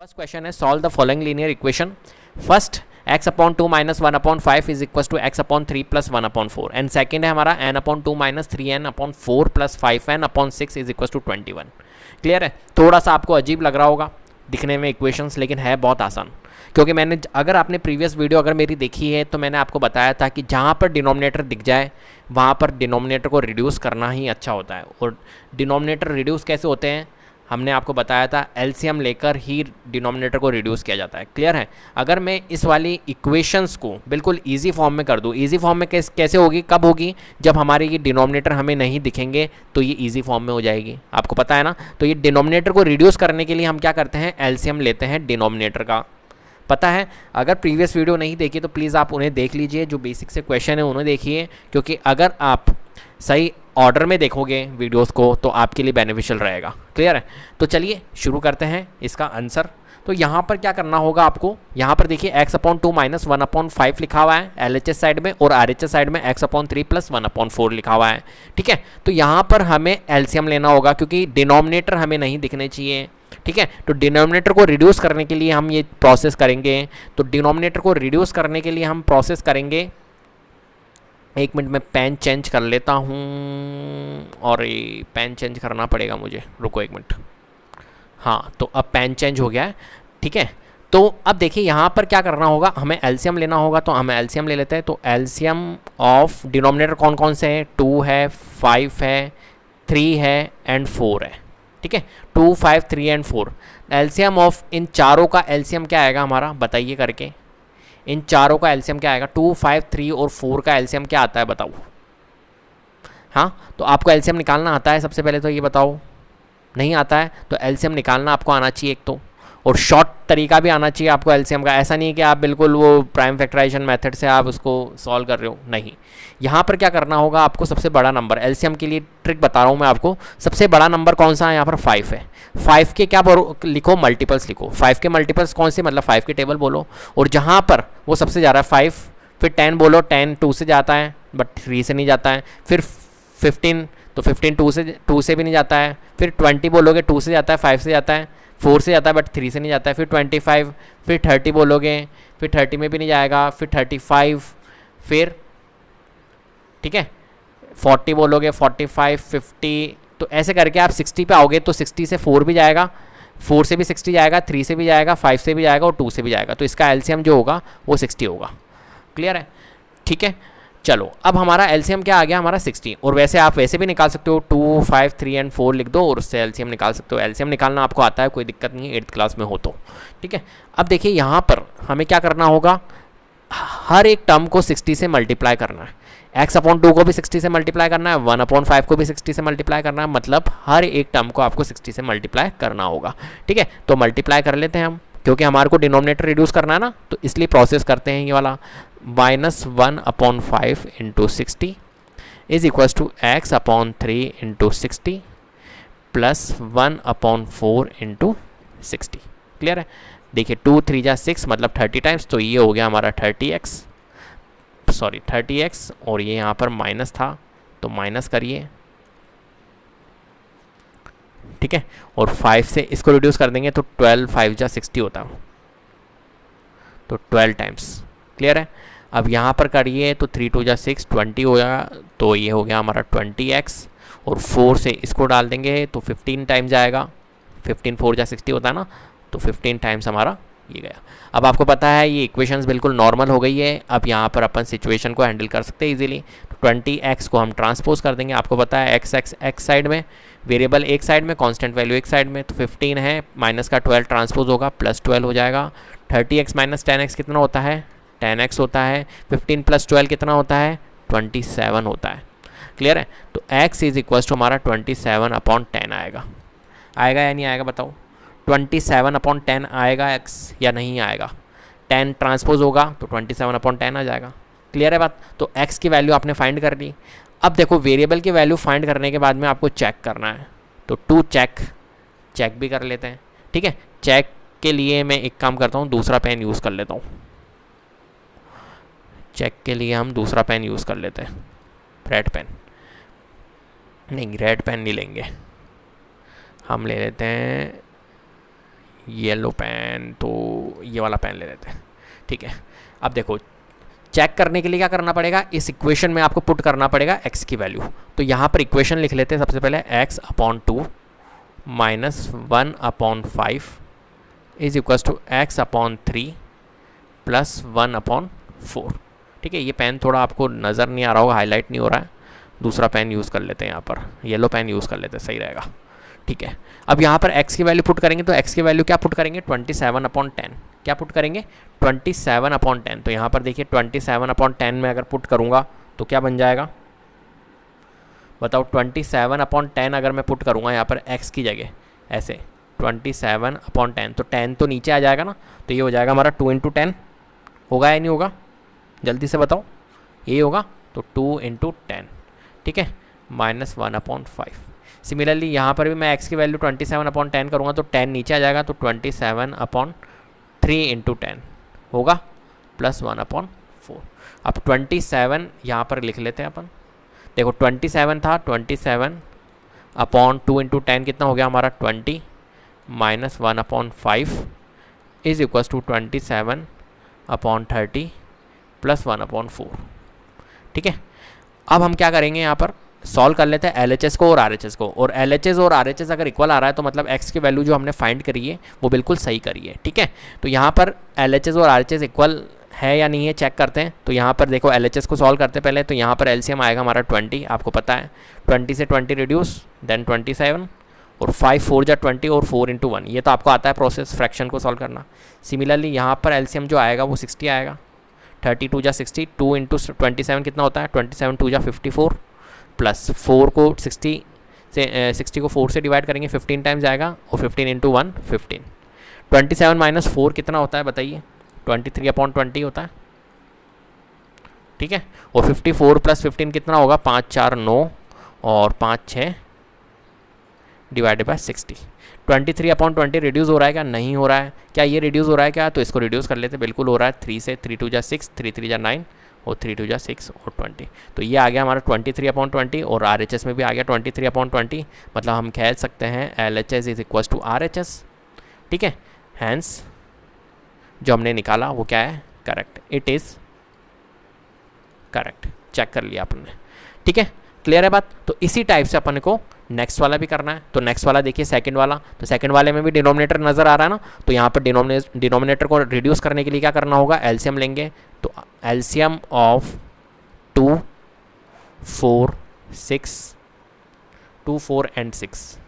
First question है solve the following linear equation. First x upon 2 minus 1 upon 5 is equal to x upon 3 plus 1 upon 4 and second है हमारा n upon 2 minus 3n upon 4 plus 5n upon 6 is equal to 21. Clear है. थोड़ा सा आपको अजीब लग रहा होगा दिखने में इक्वेशंस, लेकिन है बहुत आसान, क्योंकि मैंने अगर आपने प्रीवियस वीडियो अगर मेरी देखी है तो मैंने आपको बताया था कि जहाँ पर डिनोमिनेटर दिख जाए वहाँ पर डिनोमिनेटर को रिड्यूस करना ही अच्छा होता है. और डिनोमिनेटर रिड्यूस कैसे होते हैं हमने आपको बताया था, एलसीएम लेकर ही डिनोमिनेटर को रिड्यूस किया जाता है. क्लियर है. अगर मैं इस वाली इक्वेशंस को बिल्कुल इजी फॉर्म में कर दूँ, इजी फॉर्म में कैसे होगी, कब होगी, जब हमारे ये डिनोमिनेटर हमें नहीं दिखेंगे तो ये इजी फॉर्म में हो जाएगी. आपको पता है ना. तो ये डिनोमिनेटर को रिड्यूस करने के लिए हम क्या करते हैं, एलसीएम लेते हैं डिनोमिनेटर का. पता है. अगर प्रीवियस वीडियो नहीं देखी तो प्लीज़ आप उन्हें देख लीजिए, जो बेसिक से क्वेश्चन है उन्हें देखिए, क्योंकि अगर आप सही ऑर्डर में देखोगे वीडियोस को तो आपके लिए बेनिफिशियल रहेगा. क्लियर है. तो चलिए शुरू करते हैं इसका आंसर. तो यहाँ पर क्या करना होगा आपको, यहाँ पर देखिए x अपॉन 2 माइनस 1 अपॉन 5 लिखा हुआ है LHS साइड में, और RHS साइड में x अपॉन 3 प्लस 1 अपॉन 4 लिखा हुआ है. ठीक है. तो यहाँ पर हमें एलसीएम लेना होगा क्योंकि डिनोमिनेटर हमें नहीं दिखने चाहिए. ठीक है. तो डिनोमिनेटर को रिड्यूस करने के लिए हम ये प्रोसेस करेंगे. तो डिनोमिनेटर को रिड्यूस करने के लिए हम प्रोसेस करेंगे. एक मिनट में पेन चेंज कर लेता हूँ, और ये पेन चेंज करना पड़ेगा मुझे, रुको एक मिनट. हाँ, तो अब पेन चेंज हो गया है. ठीक है. तो अब देखिए यहाँ पर क्या करना होगा, हमें एलसीएम लेना होगा. तो हम एलसीएम ले लेते हैं. तो एलसीएम ऑफ डिनोमिनेटर कौन कौन से हैं, 2 है, 5 है, 3 है एंड 4 है. ठीक है. 2, 5, 3 एंड 4. एलसीएम ऑफ इन चारों का एलसीएम क्या आएगा हमारा, बताइए करके. इन चारों का एलसीएम क्या आएगा, 2, 5, 3 और 4 का एलसीएम क्या आता है बताओ. हाँ, तो आपको एलसीएम निकालना आता है सबसे पहले तो ये बताओ. नहीं आता है तो एलसीएम निकालना आपको आना चाहिए एक तो, और शॉर्ट तरीका भी आना चाहिए आपको एलसीएम का. ऐसा नहीं है कि आप बिल्कुल वो प्राइम फैक्टराइजेशन मेथड से आप उसको सॉल्व कर रहे हो, नहीं. यहाँ पर क्या करना होगा आपको, सबसे बड़ा नंबर एलसीएम के लिए ट्रिक बता रहा हूँ मैं आपको. सबसे बड़ा नंबर कौन सा है, यहाँ पर 5 है. 5 के क्या लिखो, मल्टीपल्स लिखो. 5 के मल्टीपल्स कौन से, मतलब 5 के टेबल बोलो. और जहाँ पर वो सबसे जा रहा है 5, फिर 10 बोलो. 10 2 से जाता है बट 3 से नहीं जाता है. फिर 15, तो 15 2 से भी नहीं जाता है. फिर 20 बोलोगे, 2 से जाता है, 5 से जाता है, 4 से जाता है बट 3 से नहीं जाता है. फिर 25, फिर 30 बोलोगे, फिर 30 में भी नहीं जाएगा. फिर 35, फिर ठीक है 40 बोलोगे, 45, 50. तो ऐसे करके आप 60 पे आओगे. तो 60 से 4 भी जाएगा, 4 से भी 60 जाएगा, 3 से भी जाएगा, 5 से भी जाएगा और 2 से भी जाएगा. तो इसका एलसीएम जो होगा वो 60 होगा. क्लियर है. ठीक है. चलो अब हमारा एलसीएम क्या आ गया, हमारा 60. और वैसे आप वैसे भी निकाल सकते हो, 2, 5, 3 एंड 4 लिख दो और उससे एलसीएम निकाल सकते हो. एलसीएम निकालना आपको आता है, कोई दिक्कत नहीं है, 8th क्लास में हो तो. ठीक है. अब देखिए यहाँ पर हमें क्या करना होगा, हर एक टर्म को 60 से मल्टीप्लाई करना है. x अपॉन 2 को भी 60 से मल्टीप्लाई करना है, 1 अपॉन 5 को भी 60 से मल्टीप्लाई करना है. मतलब हर एक टर्म को आपको 60 से मल्टीप्लाई करना होगा. ठीक है. तो मल्टीप्लाई कर लेते हैं हम, क्योंकि हमारे को डिनोमिनेटर रिड्यूस करना है ना, तो इसलिए प्रोसेस करते हैं ये वाला. -1 upon 5 into 60 is equal to x upon 3 into 60 plus 1 upon 4 into 60. Clear है. देखिए 2 3 जा 6 मतलब 30 टाइम्स. तो ये हो गया हमारा 30x, और ये यहाँ पर माइनस था तो माइनस करिए. ठीक है. और 5 से इसको रिड्यूस कर देंगे तो 12 5 जा 60 होता है, तो 12 टाइम्स. क्लियर है. अब यहाँ पर करिए तो 3 2 जा 6 20 हो गया. तो ये हो गया हमारा 20x, और 4 से इसको डाल देंगे तो 15 टाइम्स आएगा. 15 4 जा 60 होता है ना, तो 15 टाइम्स हमारा ये गया. अब आपको पता है ये इक्वेशंस बिल्कुल नॉर्मल हो गई है. अब यहाँ पर अपन सिचुएशन को हैंडल कर सकते हैं इजीली. तो 20x को हम ट्रांसपोज कर देंगे. आपको पता है x साइड में, वेरिएबल एक साइड में, कांस्टेंट वैल्यू एक साइड में. तो 15 है, माइनस का 12 ट्रांसपोज होगा, प्लस 12 हो जाएगा. 30x माइनस 10x कितना होता है, 10x होता है. 15 प्लस 12 कितना होता है, 27 होता है. क्लियर है. तो x इज इक्वल टू हमारा 27 अपॉन 10 आएगा. आएगा या नहीं आएगा बताओ. 27 अपॉन 10 आएगा x या नहीं आएगा. 10 ट्रांसपोज होगा तो 27 अपॉन 10 आ जाएगा. क्लियर है बात. तो x की वैल्यू आपने फाइंड कर ली. अब देखो वेरिएबल की वैल्यू फाइंड करने के बाद में आपको चेक करना है. तो टू चेक भी कर लेते हैं. ठीक है. चेक के लिए मैं एक काम करता हूँ, दूसरा पेन यूज़ कर लेता हूँ. चेक के लिए हम दूसरा पेन यूज़ कर लेते हैं, रेड पेन. नहीं, रेड पेन नहीं लेंगे, हम ले लेते हैं येलो पेन, तो ये वाला पेन ले लेते हैं, ठीक है। अब देखो चेक करने के लिए क्या करना पड़ेगा, इस इक्वेशन में आपको पुट करना पड़ेगा x की वैल्यू। तो यहाँ पर इक्वेशन लिख लेते हैं सबसे पहले, x upon 2 minus 1 upon 5 is equals to x upon 3 plus 1 upon 4, ठीक है। ये पेन थोड़ा आपको नज़र नहीं आ रहा होगा, हाईलाइट नहीं हो रहा है, दूसरा पेन यूज़ कर लेते हैं, यहाँ पर येलो पेन यूज़ कर लेते हैं, सही रहेगा, ठीक है। अब यहाँ पर x की वैल्यू पुट करेंगे, तो x की वैल्यू क्या पुट करेंगे, 27 अपॉन 10, क्या पुट करेंगे 27 अपॉन 10। तो यहाँ पर देखिए 27 अपॉन 10 में अगर पुट करूँगा तो क्या बन जाएगा, बताओ। 27 अपॉन 10 अगर मैं पुट करूँगा यहाँ पर x की जगह, ऐसे 27 अपॉन 10, तो 10 तो नीचे आ जाएगा ना, तो ये हो जाएगा हमारा 2 इंटू 10, होगा या नहीं होगा, जल्दी से बताओ, ये होगा, तो 2 इंटू 10, ठीक है, माइनस 1 अपॉन 5। सिमिलरली यहाँ पर भी मैं x की वैल्यू 27 अपॉन 10 करूँगा तो 10 नीचे आ जाएगा, तो 27 अपॉन 3 इंटू 10 होगा प्लस 1 अपॉन 4। अब 27 यहाँ पर लिख लेते हैं अपन, देखो 27 था, 27 अपॉन 2 इंटू 10 कितना हो गया हमारा 20 minus 1 upon 5 is equals to 27 upon 30 plus 1 upon 4, ठीक है। अब हम क्या करेंगे, यहाँ पर सॉल्व कर लेते हैं LHS को और RHS को, और LHS और RHS अगर इक्वल आ रहा है तो मतलब x की वैल्यू जो हमने फाइंड करी है वो बिल्कुल सही करी है, ठीक है। तो यहाँ पर LHS और RHS इक्वल है या नहीं है चेक करते हैं। तो यहाँ पर देखो LHS को सॉल्व करते पहले, तो यहाँ पर LCM आएगा हमारा 20, आपको पता है 20 से 20 रिड्यूस देन 27, और 5 4 जा 20 और 4 इंटू 1, ये तो आपको आता है प्रोसेस फ्रैक्शन को सॉल्व करना। सिमिलरली यहाँ पर LCM जो आएगा वो 60 आएगा, 32 जा 60, 2 इंटू 27 कितना होता है, 27 2 जा 54, प्लस 4 को 60 से 60 को 4 से डिवाइड करेंगे 15 टाइम्स आएगा, और 15 इंटू 1 15। 27 माइनस 4 कितना होता है बताइए, 23 अपॉन 20 होता है, ठीक है। और 54 प्लस 15 कितना होगा, 5 4 9 और 5 6 डिवाइडेड बाय 60। 23 अपॉन 20 रिड्यूस हो रहा है क्या, नहीं हो रहा है, क्या ये रिड्यूस हो रहा है क्या, तो इसको रिड्यूस कर लेते, बिल्कुल हो रहा है। 3 से 3 2 जा 6, 3 3 जा 9 और 3 2 जा 6 और 20, तो ये आ गया हमारा 23 अपॉन 20, और RHS में भी आ गया 23 अपॉन 20, मतलब हम कह सकते हैं LHS is equals to RHS, ठीक है। हैंस जो हमने निकाला वो क्या है, correct, it is correct, check कर लिया आपने, ठीक है। क्लियर है बात। तो इसी टाइप से अपन को नेक्स्ट वाला भी करना है। तो नेक्स्ट वाला देखिए सेकंड वाला, तो सेकंड वाले में भी डिनोमिनेटर नज़र आ रहा है ना, तो यहाँ पर डिनोमिनेटर को रिड्यूस करने के लिए क्या करना होगा, LCM लेंगे। तो LCM ऑफ 2 4 6 2 4 एंड 6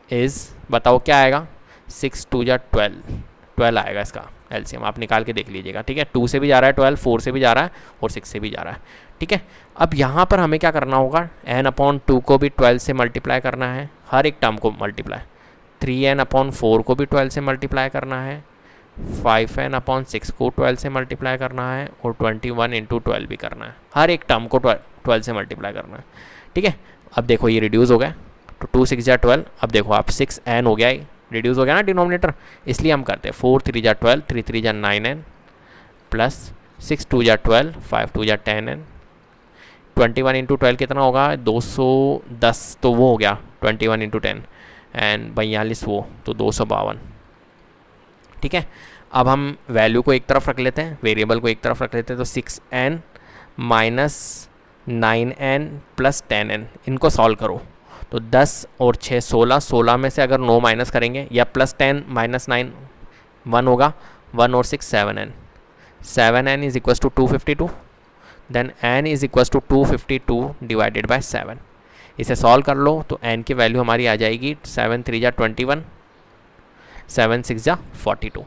इज़, बताओ क्या आएगा, 6 2 जा 12 आएगा इसका LCM, आप निकाल के देख लीजिएगा, ठीक है। 2 से भी जा रहा है 12, 4 से भी जा रहा है और 6 से भी जा रहा है, ठीक है। अब यहाँ पर हमें क्या करना होगा, n/2 को भी 12 से मल्टीप्लाई करना है, हर एक टर्म को मल्टीप्लाई, 3n/4 को भी 12 से मल्टीप्लाई करना है, 5n/6 को 12 से मल्टीप्लाई करना है, और 21 इंटू 12 भी करना है, हर एक टर्म को 12 से मल्टीप्लाई करना है, ठीक है। अब देखो ये रिड्यूस हो गया, तो 2 6 जा 12, अब देखो आप 6n हो गया, रिड्यूस हो गया ना डिनोमिनेटर, इसलिए हम करते हैं 4 3 जा 12, 3 3 जा 9n प्लस 6 2 जा 12, 5 2 जा 10n, 21 इंटू 12 कितना होगा, 210, तो वो हो गया 21 इंटू 10 एंड 42 वो, तो 252, ठीक है। अब हम वैल्यू को एक तरफ रख लेते हैं, वेरिएबल को एक तरफ रख लेते हैं, तो 6n minus 9n plus 10n, इनको सॉल्व करो, तो 10 और 6 16, 16 में से अगर 9 माइनस करेंगे या प्लस 10 माइनस 9 1 होगा, 1 और 6 7n, 7n is equals to 252, then n is equals to 252 divided by 7। इसे सॉल्व कर लो तो n की वैल्यू हमारी आ जाएगी 7 3 जा 21, 7 6 जा 42,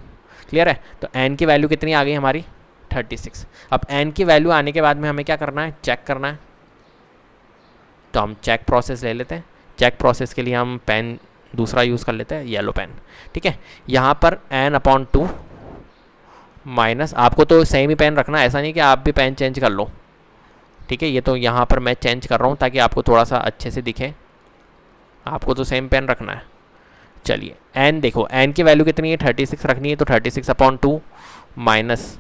क्लियर है। तो n की वैल्यू कितनी आ गई हमारी 36। अब n की वैल्यू आने के बाद में हमें क्या करना है, चेक करना है, तो हम चेक प्रोसेस ले लेते हैं। चेक प्रोसेस के लिए हम पेन दूसरा यूज़ कर लेते हैं, येलो पेन, ठीक है। यहाँ पर n/2 माइनस, आपको तो सेम ही पेन रखना है, ऐसा नहीं कि आप भी पेन चेंज कर लो, ठीक है। ये तो यहाँ पर मैं चेंज कर रहा हूँ ताकि आपको थोड़ा सा अच्छे से दिखे, आपको तो सेम पेन रखना है। चलिए n देखो, n की वैल्यू कितनी है 36 रखनी है, तो 36/2 माइनस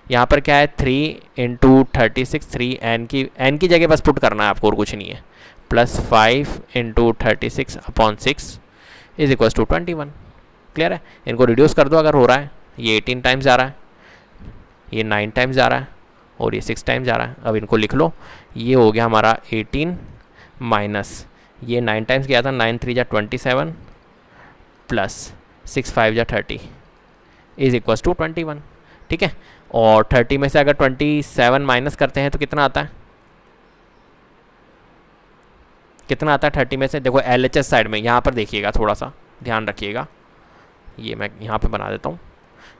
यहाँ पर क्या है 3 इंटू 36, 3 n की जगह बस पुट करना है आपको और कुछ नहीं है, plus 5 into 36/6 is equals to 21, clear है? इनको रिड्यूस कर दो अगर हो रहा है। ये 18 टाइम्स जा रहा है, ये 9 टाइम्स जा रहा है और ये 6 टाइम्स जा रहा है। अब इनको लिख लो, ये हो गया हमारा 18 माइनस ये 9 टाइम्स गया था, 9 3 जा 27 प्लस 6 5 जा 30 इज इक्वल्स टू 21। ठीक है, और 30 में से अगर 27 माइनस करते हैं तो कितना आता है? कितना आता है 30 में से? देखो LHS साइड में, यहाँ पर देखिएगा, थोड़ा सा ध्यान रखिएगा, ये मैं यहाँ पे बना देता हूँ।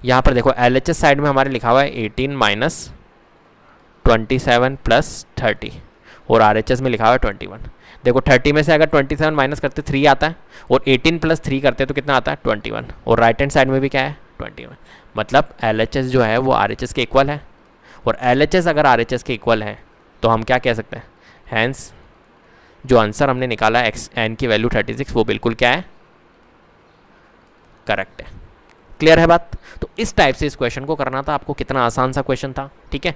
यहाँ पर देखो LHS साइड में हमारे लिखा हुआ है 18 माइनस 27 प्लस 30 और RHS में लिखा हुआ है 21। देखो 30 में से अगर 27 माइनस करते 3 आता है और 18 प्लस 3 करते तो कितना आता है? 21। और राइट हैंड साइड में भी क्या है? 21। मतलब LHS जो है वो RHS के इक्वल है, और LHS अगर RHS के इक्वल है तो हम क्या कह सकते हैं? हैंस जो आंसर हमने निकाला है n की वैल्यू 36, वो बिल्कुल क्या है? करेक्ट है। क्लियर है बात? तो इस टाइप से इस क्वेश्चन को करना था आपको। कितना आसान सा क्वेश्चन था। ठीक है,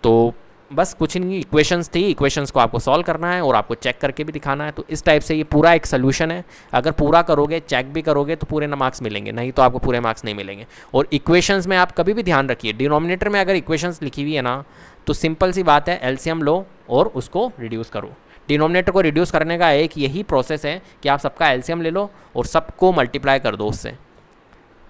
तो बस कुछ नहीं, इक्वेशंस थी, इक्वेशंस को आपको सॉल्व करना है और आपको चेक करके भी दिखाना है। तो इस टाइप से ये पूरा एक सोल्यूशन है। अगर पूरा करोगे, चेक भी करोगे तो पूरे मार्क्स मिलेंगे, नहीं तो आपको पूरे मार्क्स नहीं मिलेंगे। और इक्वेशंस में आप कभी भी ध्यान रखिए, डिनोमिनेटर में अगर इक्वेशंस लिखी हुई है ना, तो सिंपल सी बात है, एलसीएम लो और उसको रिड्यूस करो। डिनोमिनेटर को रिड्यूस करने का एक यही प्रोसेस है कि आप सबका एलसीएम ले लो और सबको मल्टीप्लाई कर दो उससे।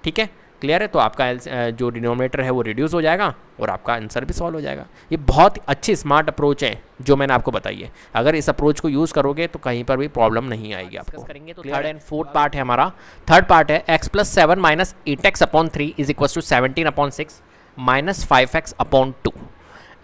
ठीक है, क्लियर है? तो आपका जो डिनोमिनेटर है वो रिड्यूस हो जाएगा और आपका आंसर भी सॉल्व हो जाएगा। ये बहुत अच्छी स्मार्ट अप्रोच है जो मैंने आपको बताई है। अगर इस अप्रोच को यूज़ करोगे तो कहीं पर भी प्रॉब्लम नहीं आएगी आपको। करेंगे तो थर्ड एंड फोर्थ पार्ट है हमारा। थर्ड पार्ट है x+7 minus 8x/3 is equal to 17/6 minus 5x/2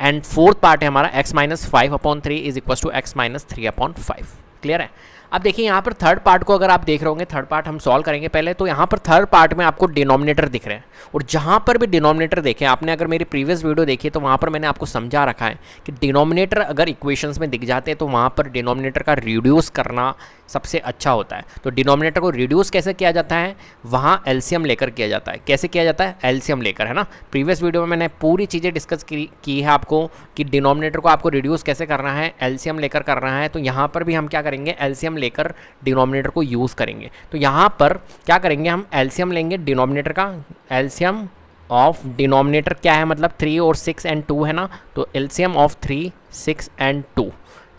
and fourth part है हमारा x-5/3 is equal to x-3/5। Clear है? अब देखिए यहाँ पर थर्ड पार्ट को अगर आप देख रहे होंगे, थर्ड पार्ट हम सॉल्व करेंगे पहले। तो यहाँ पर थर्ड पार्ट में आपको डिनोमिनेटर दिख रहे हैं, और जहाँ पर भी डिनोमिनेटर देखें आपने, अगर मेरी प्रीवियस वीडियो देखी तो वहाँ पर मैंने आपको समझा रखा है कि डिनोमिनेटर अगर इक्वेशंस में दिख जाते हैं तो वहाँ पर डिनोमिनेटर का रिड्यूस करना सबसे अच्छा होता है। तो डिनोमिनेटर को रिड्यूस कैसे किया जाता है? वहाँ एलसीएम लेकर किया जाता है। कैसे किया जाता है? एलसीएम लेकर, है ना। प्रीवियस वीडियो में मैंने पूरी चीज़ें डिस्कस की है आपको कि डिनोमिनेटर को आपको रिड्यूस कैसे करना है, एलसीएम लेकर करना है। तो यहाँ पर भी हम क्या करेंगे? एलसीएम लेकर डिनोमिनेटर को यूज़ करेंगे। तो यहाँ पर क्या करेंगे? हम एलसीएम लेंगे डिनोमिनेटर का। एलसीएम ऑफ डिनोमिनेटर क्या है? मतलब 3 और 6 एंड 2 है ना। तो एलसीएम ऑफ 3, 6 एंड 2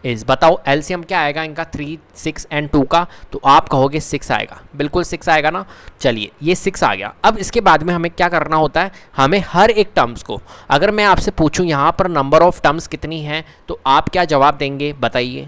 इस, बताओ एलसीएम क्या आएगा इनका? 3, 6 एंड 2 का। तो आप कहोगे 6 आएगा, बिल्कुल 6 आएगा ना। चलिए ये 6 आ गया। अब इसके बाद में हमें क्या करना होता है? हमें हर एक टर्म्स को, अगर मैं आपसे पूछूं यहाँ पर नंबर ऑफ टर्म्स कितनी है, तो आप क्या जवाब देंगे? बताइए।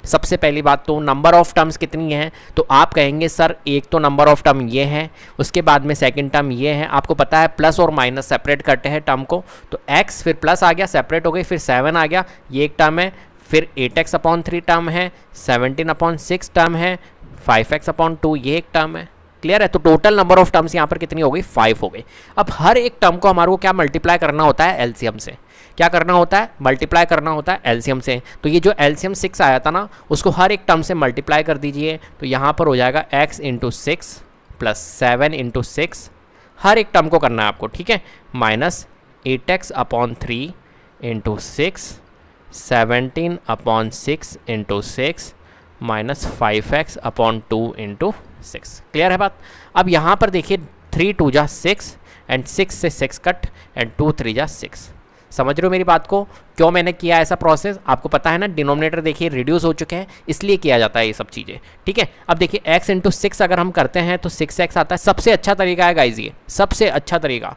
सबसे पहली बात तो नंबर ऑफ टर्म्स कितनी है, तो आप कहेंगे सर एक तो नंबर ऑफ टर्म ये है, उसके बाद में सेकंड टर्म ये है। आपको पता है प्लस और माइनस सेपरेट करते हैं टर्म को, तो x फिर प्लस आ गया, सेपरेट हो गई, फिर 7 आ गया, ये एक टर्म है। फिर 8x/3 टर्म है, 17/6 टर्म है, 5x/2 ये एक टर्म है। क्लियर है? तो टोटल नंबर ऑफ टर्म्स यहाँ पर कितनी हो गई? 5 हो गई। अब हर एक टर्म को हमारे को क्या मल्टीप्लाई करना होता है? एलसीएम से। क्या करना होता है? मल्टीप्लाई करना होता है एलसीएम से। तो ये जो एलसीएम 6 आया था ना, उसको हर एक टर्म से मल्टीप्लाई कर दीजिए। तो यहाँ पर हो जाएगा x × 6 प्लस 7 × 6, हर एक टर्म को करना है आपको। ठीक है, minus 8x/3 × 6, 17/6 × 6 minus 5x/2 × 6। Clear है बात? अब यहाँ पर देखिए 3 2 जा 6 एंड 6 से 6 कट एंड 2 3 जा 6। समझ रहे हो मेरी बात को? क्यों मैंने किया ऐसा प्रोसेस? आपको पता है ना, डिनोमिनेटर देखिए रिड्यूस हो चुके हैं, इसलिए किया जाता है ये सब चीज़ें। ठीक है, अब देखिए x × 6 अगर हम करते हैं तो 6x आता है। सबसे अच्छा तरीका है गाइज, ये सबसे अच्छा तरीका।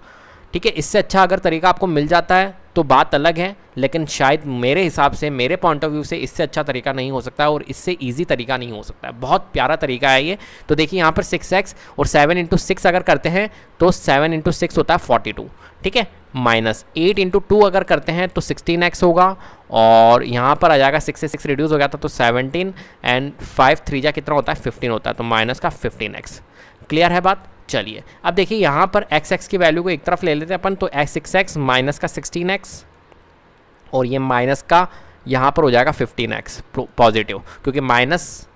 ठीक है, इससे अच्छा अगर तरीका आपको मिल जाता है तो बात अलग है, लेकिन शायद मेरे हिसाब से, मेरे पॉइंट ऑफ व्यू से इससे अच्छा तरीका नहीं हो सकता और इससे इजी तरीका नहीं हो सकता है। बहुत प्यारा तरीका है ये। तो देखिए यहाँ पर 6x और 7 × 6 अगर करते हैं तो 7 × 6 होता है 42। ठीक है, माइनस 8 × 2 अगर करते हैं तो 16x होगा, और यहाँ पर आ जाएगा 6 से 6 रिड्यूस हो गया था तो 17 एंड 5 3 जा कितना होता है? 15 होता है, तो माइनस का 15x। क्लियर है बात? चलिए अब देखिए यहाँ पर x की वैल्यू को एक तरफ ले लेते हैं अपन, तो 6x माइनस का 16x और ये माइनस का यहाँ पर हो जाएगा 15x पॉजिटिव, क्योंकि माइनस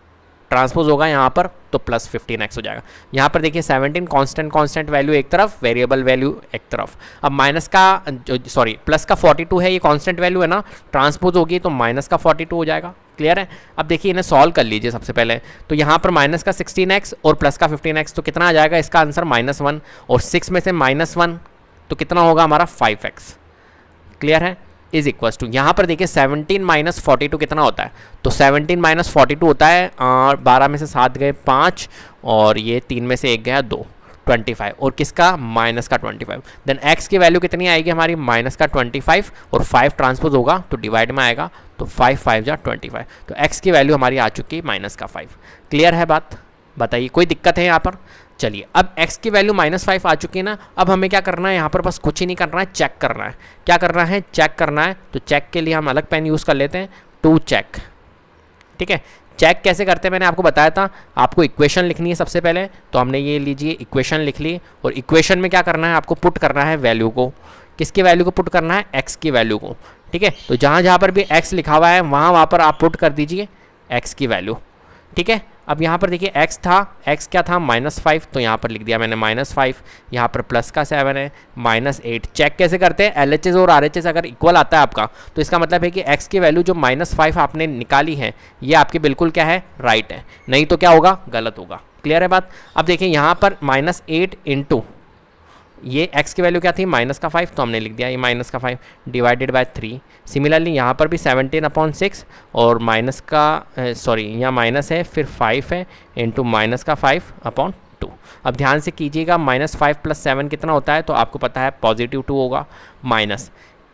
ट्रांसपोज होगा यहाँ पर तो प्लस 15x हो जाएगा। यहाँ पर देखिए 17 कांस्टेंट वैल्यू एक तरफ, वेरिएबल वैल्यू एक तरफ। अब माइनस का सॉरी प्लस का 42 है, ये कांस्टेंट वैल्यू है ना, ट्रांसपोज होगी तो माइनस का 42 हो जाएगा। क्लियर है। अब देखिए इन्हें सॉल्व कर लीजिए सबसे पहले। तो यहाँ पर माइनस का 16x और प्लस का 15x, तो कितना आ जाएगा इसका आंसर -1, और 6 में से -1 तो कितना होगा हमारा 5x। क्लियर है। इज इक्वल्स टू यहाँ पर देखिए 17 माइनस 42 कितना होता है, तो 17 माइनस 42 होता है 12 में से 7 गए 5, और ये 3 में से 1 गया 2, 25, और किसका माइनस का 25। देन x की वैल्यू कितनी आएगी हमारी माइनस का 25, और 5 ट्रांसपोज होगा तो डिवाइड में आएगा, तो 5 5 जा 25, तो x की वैल्यू हमारी आ चुकी है माइनस का 5। क्लियर है बात, बताइए कोई दिक्कत है यहाँ पर। चलिए अब x की वैल्यू -5 आ चुकी है ना, अब हमें क्या करना है यहाँ पर, बस कुछ ही नहीं करना है, चेक करना है। क्या करना है, चेक करना है। तो चेक के लिए हम अलग पेन यूज़ कर लेते हैं, टू चेक। ठीक है, चेक कैसे करते हैं मैंने आपको बताया था। आपको इक्वेशन लिखनी है सबसे पहले, तो हमने ये लीजिए इक्वेशन लिख ली, और इक्वेशन में क्या करना है, आपको पुट करना है वैल्यू को। किसकी वैल्यू को पुट करना है, x की वैल्यू को। ठीक है, तो जहाँ जहाँ पर भी x लिखा हुआ है वहाँ पर आप पुट कर दीजिए x की वैल्यू। ठीक है, अब यहाँ पर देखिए x था, x क्या था -5, तो यहाँ पर लिख दिया मैंने -5, यहाँ पर प्लस का 7 है, -8। चेक कैसे करते हैं, LHS और RHS अगर इक्वल आता है आपका, तो इसका मतलब है कि x की वैल्यू जो -5 आपने निकाली है ये आपकी बिल्कुल क्या है, राइट है, नहीं तो क्या होगा, गलत होगा। क्लियर है बात। अब देखिए यहाँ पर -8 इंटू ये x की वैल्यू क्या थी -5, तो हमने लिख दिया ये -5 डिवाइडेड बाय 3। सिमिलरली यहाँ पर भी 17/6 और माइनस का सॉरी यहाँ माइनस है फिर 5 है इंटू -5/2। अब ध्यान से कीजिएगा, -5 + 7 कितना होता है, तो आपको पता है +2 होगा माइनस।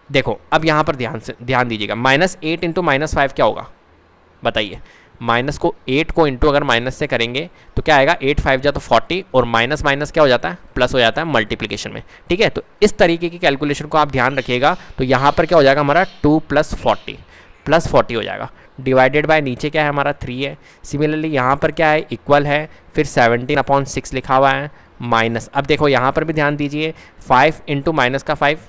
देखो अब यहाँ पर ध्यान दीजिएगा, -8 इंटू -5 क्या होगा बताइए। माइनस को 8 को इंटू अगर माइनस से करेंगे तो क्या आएगा, 8 5 जा तो 40, और माइनस माइनस क्या हो जाता है, प्लस हो जाता है मल्टीप्लिकेशन में। ठीक है, तो इस तरीके की कैलकुलेशन को आप ध्यान रखिएगा। तो यहाँ पर क्या हो जाएगा हमारा 2 + 40 +40 हो जाएगा, डिवाइडेड बाय नीचे क्या है हमारा 3 है। सिमिलरली यहाँ पर क्या है, इक्वल है, फिर 17/6 लिखा हुआ है माइनस। अब देखो यहाँ पर भी ध्यान दीजिए, 5 इंटू -5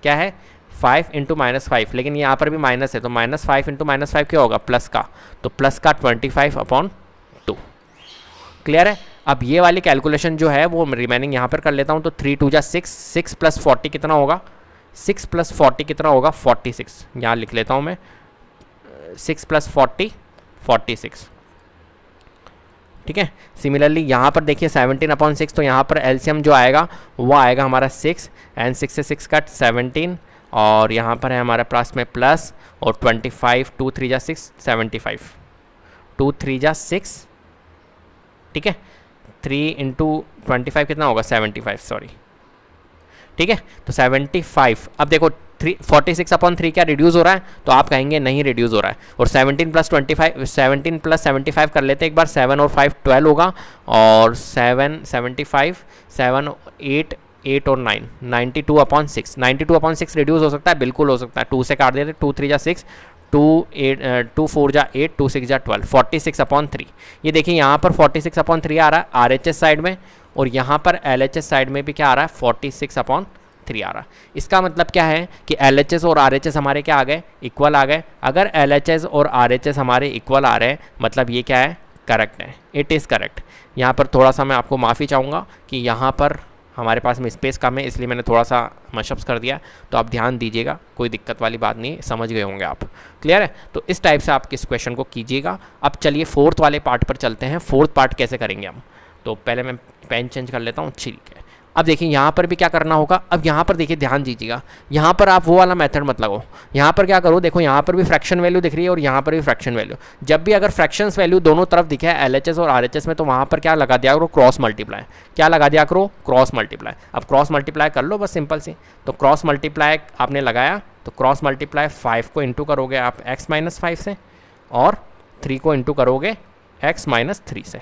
क्या है, 5 इंटू -5, लेकिन यहाँ पर भी माइनस है, तो -5 इंटू -5 क्या होगा, प्लस का, तो प्लस का 25/2। क्लियर है। अब ये वाली कैलकुलेशन जो है वो रिमेनिंग यहाँ पर कर लेता हूँ, तो 3 2 जा 6, 6 + 40 कितना होगा, 6 + 40 कितना होगा 46, यहाँ लिख लेता हूँ मैं, 6 + 40 46। ठीक है, सिमिलरली यहाँ पर देखिए 17/6, तो यहाँ पर एलसीएम जो आएगा वो आएगा हमारा 6, एंड 6 से 6 कट 17, और यहाँ पर है हमारे पास में प्लस, और 25, 2 3 जा 6 75, 2 3 जा 6। ठीक है, 3 इंटू 25 कितना होगा 75, सॉरी। ठीक है, तो 75। अब देखो 46/3 क्या रिड्यूस हो रहा है, तो आप कहेंगे नहीं रिड्यूस हो रहा है, और 17 + 75 कर लेते हैं एक बार, 7 और 5 12 होगा, और 7 75 7 8 और 9 92/6, 92/6 रिड्यूस हो सकता है, बिल्कुल हो सकता है। 2 से काट देते, 2 3 जा 6, 2 4 जा 8, 2 6 जा 12, 46/3। ये देखिए यहाँ पर 46/3 आ रहा है RHS साइड में, और यहाँ पर LHS साइड में भी क्या आ रहा है 46/3 आ रहा है। इसका मतलब क्या है कि LHS और RHS हमारे क्या आ गए, इक्वल आ गए। अगर LHS और RHS हमारे इक्वल आ रहे हैं मतलब ये क्या है, करेक्ट है, इट इज़ करेक्ट। यहाँ पर थोड़ा सा मैं आपको माफ़ी चाहूँगा कि यहाँ पर हमारे पास में स्पेस कम है, इसलिए मैंने थोड़ा सा मशअप्स कर दिया, तो आप ध्यान दीजिएगा, कोई दिक्कत वाली बात नहीं, समझ गए होंगे आप। क्लियर है, तो इस टाइप से आप इस क्वेश्चन को कीजिएगा। अब चलिए 4th वाले पार्ट पर चलते हैं। 4th पार्ट कैसे करेंगे हम, तो पहले मैं पेन चेंज कर लेता हूँ। ठीक है, अब देखिए यहाँ पर भी क्या करना होगा। अब यहाँ पर देखिए ध्यान दीजिएगा, यहाँ पर आप वो वाला मेथड मत लगाओ। यहाँ पर क्या करो, देखो यहाँ पर भी फ्रैक्शन वैल्यू दिख रही है और यहाँ पर भी फ्रैक्शन वैल्यू। जब भी अगर फ्रैक्शंस वैल्यू दोनों तरफ दिखे LHS और RHS में, तो वहाँ पर क्या लगा दिया करो, क्रॉस मल्टीप्लाई। क्या लगा दिया करो, क्रॉस मल्टीप्लाई। अब क्रॉस मल्टीप्लाई कर लो बस सिंपल सी। तो क्रॉस मल्टीप्लाई आपने लगाया, तो क्रॉस मल्टीप्लाई 5 को इंटू करोगे आप x - 5 से, और 3 को इंटू करोगे x - 3 से।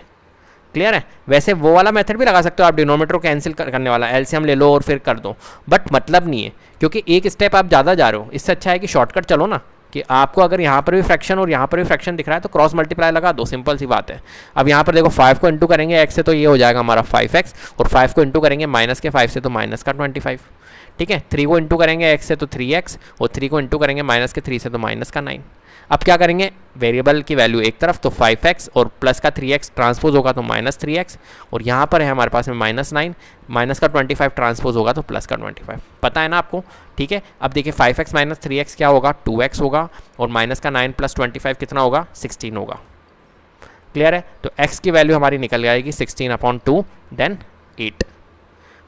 क्लियर है। वैसे वो वाला मेथड भी लगा सकते हो आप, डिनोमिनेटर को कैंसिल करने वाला, एलसीएम ले लो और फिर कर दो, बट मतलब नहीं है, क्योंकि एक स्टेप आप ज़्यादा जा रहे हो। इससे अच्छा है कि शॉर्टकट चलो ना, कि आपको अगर यहाँ पर भी फ्रैक्शन और यहाँ पर भी फ्रैक्शन दिख रहा है तो क्रॉस मल्टीप्लाई लगा दो, सिंपल सी बात है। अब यहाँ पर देखो 5 को इंटू करेंगे x से, तो ये हो जाएगा हमारा 5x, और 5 को इंटू करेंगे -5 से, तो -25। ठीक है, 3 को इंटू करेंगे x से तो 3x, और 3 को इंटू करेंगे माइनस के 3 से तो माइनस का 9। अब क्या करेंगे, वेरिएबल की वैल्यू एक तरफ तो 5x और प्लस का 3x ट्रांसपोज होगा तो माइनस 3x, और यहाँ पर है हमारे पास में -9, माइनस का 25 ट्रांसपोज होगा तो प्लस का 25, पता है ना आपको। ठीक है, अब देखिए 5x माइनस 3x क्या होगा, 2x होगा, और माइनस का 9 प्लस 25 कितना होगा, 16 होगा। क्लियर है, तो x की वैल्यू हमारी निकल जाएगी 16/2 देन 8।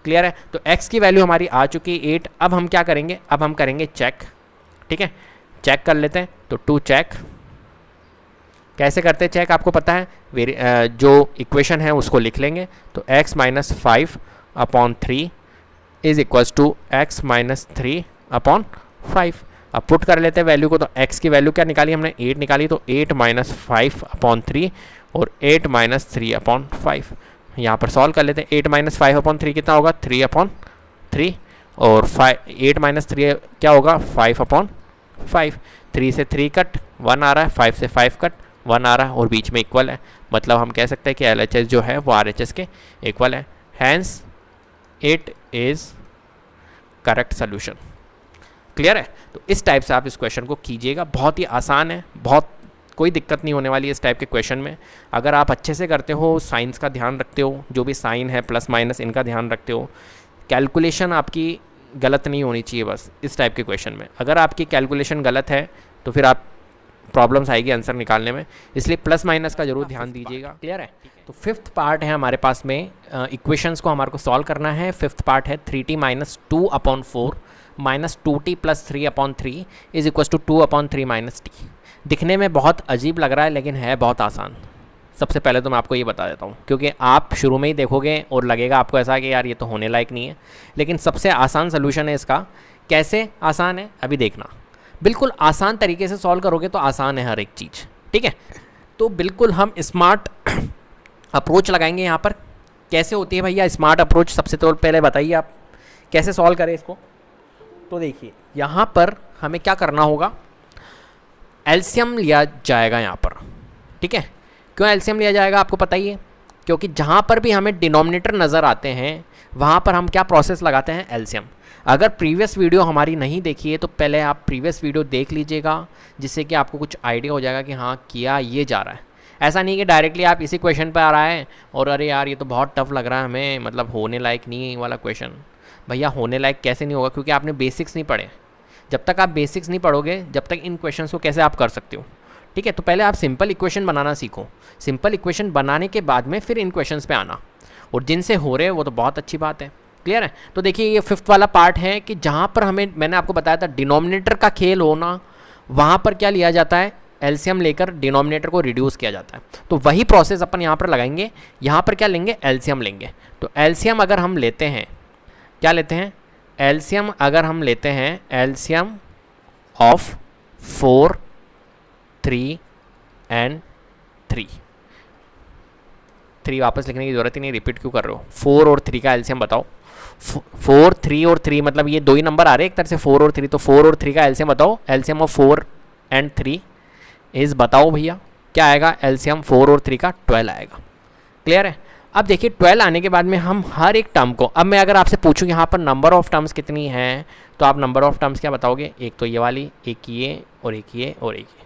क्लियर है, तो x की वैल्यू हमारी आ चुकी है 8। अब हम क्या करेंगे, अब हम करेंगे चेक। ठीक है, चेक कर लेते हैं, तो टू चेक कैसे करते हैं चेक, आपको पता है, जो इक्वेशन है उसको लिख लेंगे, तो x minus 5/3 is equals to x minus 3/5। अब पुट कर लेते हैं वैल्यू को, तो x की वैल्यू क्या निकाली हमने, 8 निकाली, तो 8 माइनस 5/3 और 8 माइनस 3/5। यहाँ पर सॉल्व कर लेते हैं, 8 माइनस 5/3 कितना होगा, 3/3, और 8 माइनस 3 क्या होगा, 5/5। 3 से 3 कट 1 आ रहा है, 5 से 5 कट 1 आ रहा है, और बीच में इक्वल है, मतलब हम कह सकते हैं कि LHS जो है वो RHS के इक्वल है, hence it is correct solution. Clear है, तो इस टाइप से आप इस क्वेश्चन को कीजिएगा, बहुत ही आसान है, बहुत कोई दिक्कत नहीं होने वाली है इस टाइप के क्वेश्चन में। अगर आप अच्छे से करते हो, साइंस का ध्यान रखते हो, जो भी साइन है प्लस माइनस इनका ध्यान रखते हो, कैलकुलेशन आपकी गलत नहीं होनी चाहिए बस इस टाइप के क्वेश्चन में। अगर आपकी कैलकुलेशन गलत है तो फिर आप प्रॉब्लम्स आएगी आंसर निकालने में, इसलिए प्लस माइनस का जरूर ध्यान दीजिएगा। क्लियर है, तो फिफ्थ पार्ट है हमारे पास में, इक्वेशंस को हमारे को सॉल्व करना है। फिफ्थ पार्ट है 3t minus 2/4 minus 2t plus 3/3 is equal to 2/3 minus t। दिखने में बहुत अजीब लग रहा है लेकिन है बहुत आसान। सबसे पहले तो मैं आपको ये बता देता हूँ, क्योंकि आप शुरू में ही देखोगे और लगेगा आपको ऐसा कि यार ये तो होने लायक नहीं है, लेकिन सबसे आसान सोल्यूशन है इसका। कैसे आसान है अभी देखना, बिल्कुल आसान तरीके से सॉल्व करोगे तो आसान है हर एक चीज़। ठीक है, तो बिल्कुल हम स्मार्ट अप्रोच लगाएंगे यहाँ पर। कैसे होती है भैया स्मार्ट अप्रोच, सबसे तो पहले बताइए आप कैसे सॉल्व करें इसको। तो देखिए यहाँ पर हमें क्या करना होगा, एलसीएम लिया जाएगा यहाँ पर। ठीक है, क्यों एलसीएम लिया जाएगा आपको पता ही है, क्योंकि जहाँ पर भी हमें डिनोमिनेटर नज़र आते हैं वहाँ पर हम क्या प्रोसेस लगाते हैं, एलसीएम। अगर प्रीवियस वीडियो हमारी नहीं देखी है तो पहले आप प्रीवियस वीडियो देख लीजिएगा, जिससे कि आपको कुछ आइडिया हो जाएगा कि हाँ किया ये जा रहा है। ऐसा नहीं कि डायरेक्टली आप इसी क्वेश्चन पर आ रहा है और अरे यार ये तो बहुत टफ लग रहा है हमें, मतलब होने लायक नहीं है वाला क्वेश्चन। भैया होने लायक कैसे नहीं होगा, क्योंकि आपने बेसिक्स नहीं पढ़े। जब तक आप बेसिक्स नहीं पढ़ोगे जब तक इन क्वेश्चंस को कैसे आप कर सकते हो। ठीक है, तो पहले आप सिंपल इक्वेशन बनाना सीखो, सिंपल इक्वेशन बनाने के बाद में फिर इन क्वेश्चंस पे आना, और जिनसे हो रहे हैं वो तो बहुत अच्छी बात है। क्लियर है, तो देखिए ये फिफ्थ वाला पार्ट है कि जहाँ पर मैंने आपको बताया था डिनोमिनेटर का खेल होना, वहाँ पर क्या लिया जाता है, एलसीएम लेकर डिनोमिनेटर को रिड्यूस किया जाता है। तो वही प्रोसेस अपन यहाँ पर लगाएंगे। यहाँ पर क्या लेंगे, एलसीएम लेंगे। तो एलसीएम अगर हम लेते हैं, क्या लेते हैं, एलसीएम अगर हम लेते हैं, एलसीएम ऑफ 4, 3 एंड 3 वापस लिखने की ज़रूरत ही नहीं, रिपीट क्यों कर रहे हो। 4 और 3 का एलसीएम बताओ। 4, 3 और 3 मतलब ये दो ही नंबर आ रहे हैं एक तरह से, 4 और 3, तो 4 और 3 का एलसीएम बताओ। एलसीएम ऑफ 4 एंड 3 इज बताओ भैया क्या आएगा, एलसीएम 4 और 3 का 12 आएगा। क्लियर है, अब देखिए 12 आने के बाद में हम हर एक टर्म को, अब मैं अगर आपसे पूछूं यहाँ पर नंबर ऑफ टर्म्स कितनी हैं, तो आप नंबर ऑफ टर्म्स क्या बताओगे, एक तो ये वाली, एक ये और एक ये और एक ये।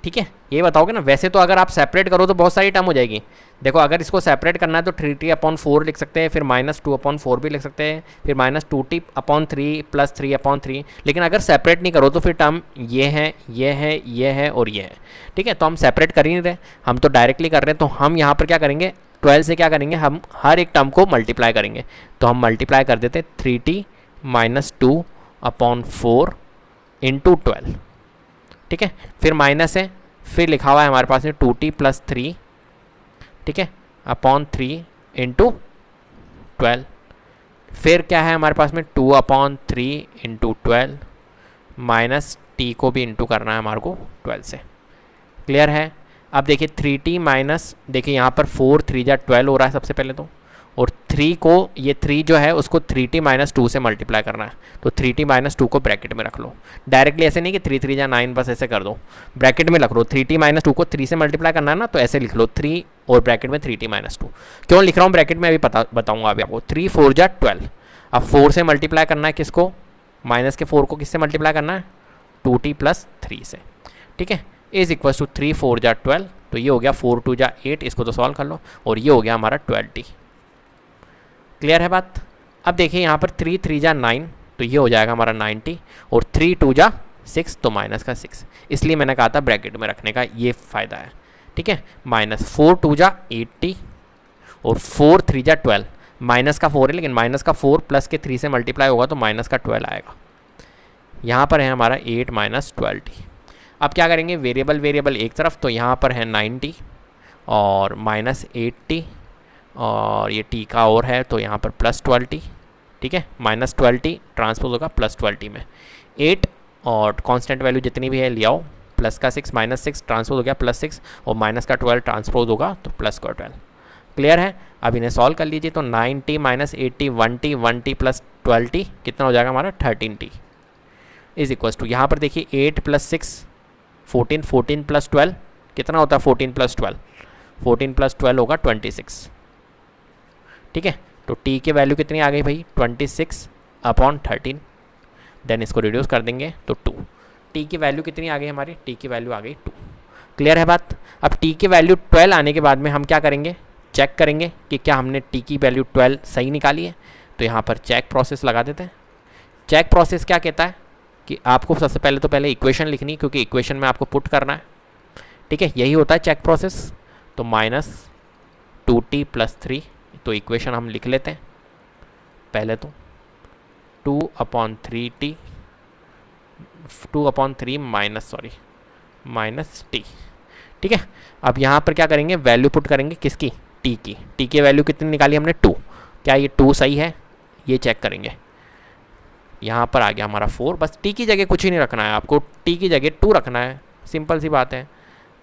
ठीक है, ये बताओगे ना। वैसे तो अगर आप सेपरेट करो तो बहुत सारी टर्म हो जाएगी। देखो अगर इसको सेपरेट करना है तो 3t/4 लिख सकते हैं, फिर -2/4 भी लिख सकते हैं, फिर -2t/3 प्लस 3/3। लेकिन अगर सेपरेट नहीं करो तो फिर टर्म ये है, ये है, ये है और ये है। ठीक है, तो हम सेपरेट कर ही नहीं रहे, हम तो डायरेक्टली कर रहे हैं। तो हम यहाँ पर क्या करेंगे, 12 से क्या करेंगे, हम हर एक टर्म को मल्टीप्लाई करेंगे। तो हम मल्टीप्लाई कर देते 3t - 2/4 इंटू 12। ठीक है, फिर माइनस है, फिर लिखा हुआ है हमारे पास में 2t + 3, ठीक है, /3 इंटू 12। फिर क्या है हमारे पास में 2/3 इंटू 12 माइनस t को भी इंटू करना है हमारे को 12 से। क्लियर है, अब देखिए 3t माइनस, देखिए यहाँ पर 4 3 जा 12 हो रहा है सबसे पहले तो, और 3 को, ये 3 जो है उसको 3t - 2 से मल्टीप्लाई करना है। तो 3t - 2 को ब्रैकेट में रख लो, डायरेक्टली ऐसे नहीं कि 3 3 जा 9 बस ऐसे कर दो, ब्रैकेट में रख लो। 3t - 2 को 3 से मल्टीप्लाई करना है ना, तो ऐसे लिख लो 3 और ब्रैकेट में 3t - 2। क्यों लिख रहा हूँ ब्रैकेट में अभी बताऊँगा अभी आपको। 3 4 जा 12, अब 4 से मल्टीप्लाई करना है किसको, माइनस के 4 को किससे मल्टीप्लाई करना है, 2t प्लस 3 से, ठीक है। इज इक्वल टू 3 4 जा 12, तो ये हो गया 4 2 जा 8, इसको तो सॉल्व कर लो, और ये हो गया हमारा 12t। क्लियर है बात। अब देखिए यहाँ पर 3 3 जा 9, तो ये हो जाएगा हमारा 90, और 3 2 जा 6, तो माइनस का 6, इसलिए मैंने कहा था ब्रैकेट में रखने का, ये फ़ायदा है, ठीक है। माइनस 4 2 जा 80, और 4 3 जा 12, माइनस का 4 है लेकिन माइनस का 4 प्लस के 3 से मल्टीप्लाई होगा तो माइनस का 12 आएगा। यहाँ पर है हमारा 8 माइनस 12t। अब क्या करेंगे, वेरिएबल वेरिएबल एक तरफ, तो यहाँ पर है 90 और माइनस 8t, और ये t का और है तो यहाँ पर प्लस 12t, ठीक है। माइनस 12t ट्रांसपोज होगा प्लस 12t में, 8 और कांस्टेंट वैल्यू जितनी भी है ले आओ, प्लस का 6 माइनस 6 ट्रांसपोज हो गया प्लस 6, और माइनस का 12 ट्रांसपोज होगा तो प्लस का 12। क्लियर है। अब इन्हें सॉल्व कर लीजिए, तो 9t minus 80 1t 1t plus 12t कितना हो जाएगा हमारा 13t, इज इक्वल टू यहाँ पर देखिए 8 प्लस 6 14, 14 प्लस 12 कितना होता है 14 प्लस 12, 14 प्लस 12 होगा 26, ठीक है। तो t की वैल्यू कितनी आ गई भाई 26 अपॉन 13, देन इसको रिड्यूस कर देंगे तो 2, t की वैल्यू कितनी आ गई हमारी, t की वैल्यू आ गई 2। क्लियर है बात। अब t की वैल्यू 12 आने के बाद में हम क्या करेंगे, चेक करेंगे कि क्या हमने t की वैल्यू 12 सही निकाली है, तो यहाँ पर चेक प्रोसेस लगा देते हैं। चेक प्रोसेस क्या कहता है कि आपको सबसे पहले तो पहले इक्वेशन लिखनी, क्योंकि इक्वेशन में आपको पुट करना है, ठीक है, यही होता है चेक प्रोसेस। तो माइनस 2t प्लस 3, तो इक्वेशन हम लिख लेते हैं पहले तो 2/3t 2/3 माइनस t, ठीक है। अब यहाँ पर क्या करेंगे, वैल्यू पुट करेंगे किसकी, t की। t की वैल्यू कितनी निकाली हमने 2, क्या ये 2 सही है, ये चेक करेंगे। यहाँ पर आ गया हमारा 4, बस t की जगह कुछ ही नहीं रखना है आपको, t की जगह 2 रखना है, सिंपल सी बात है।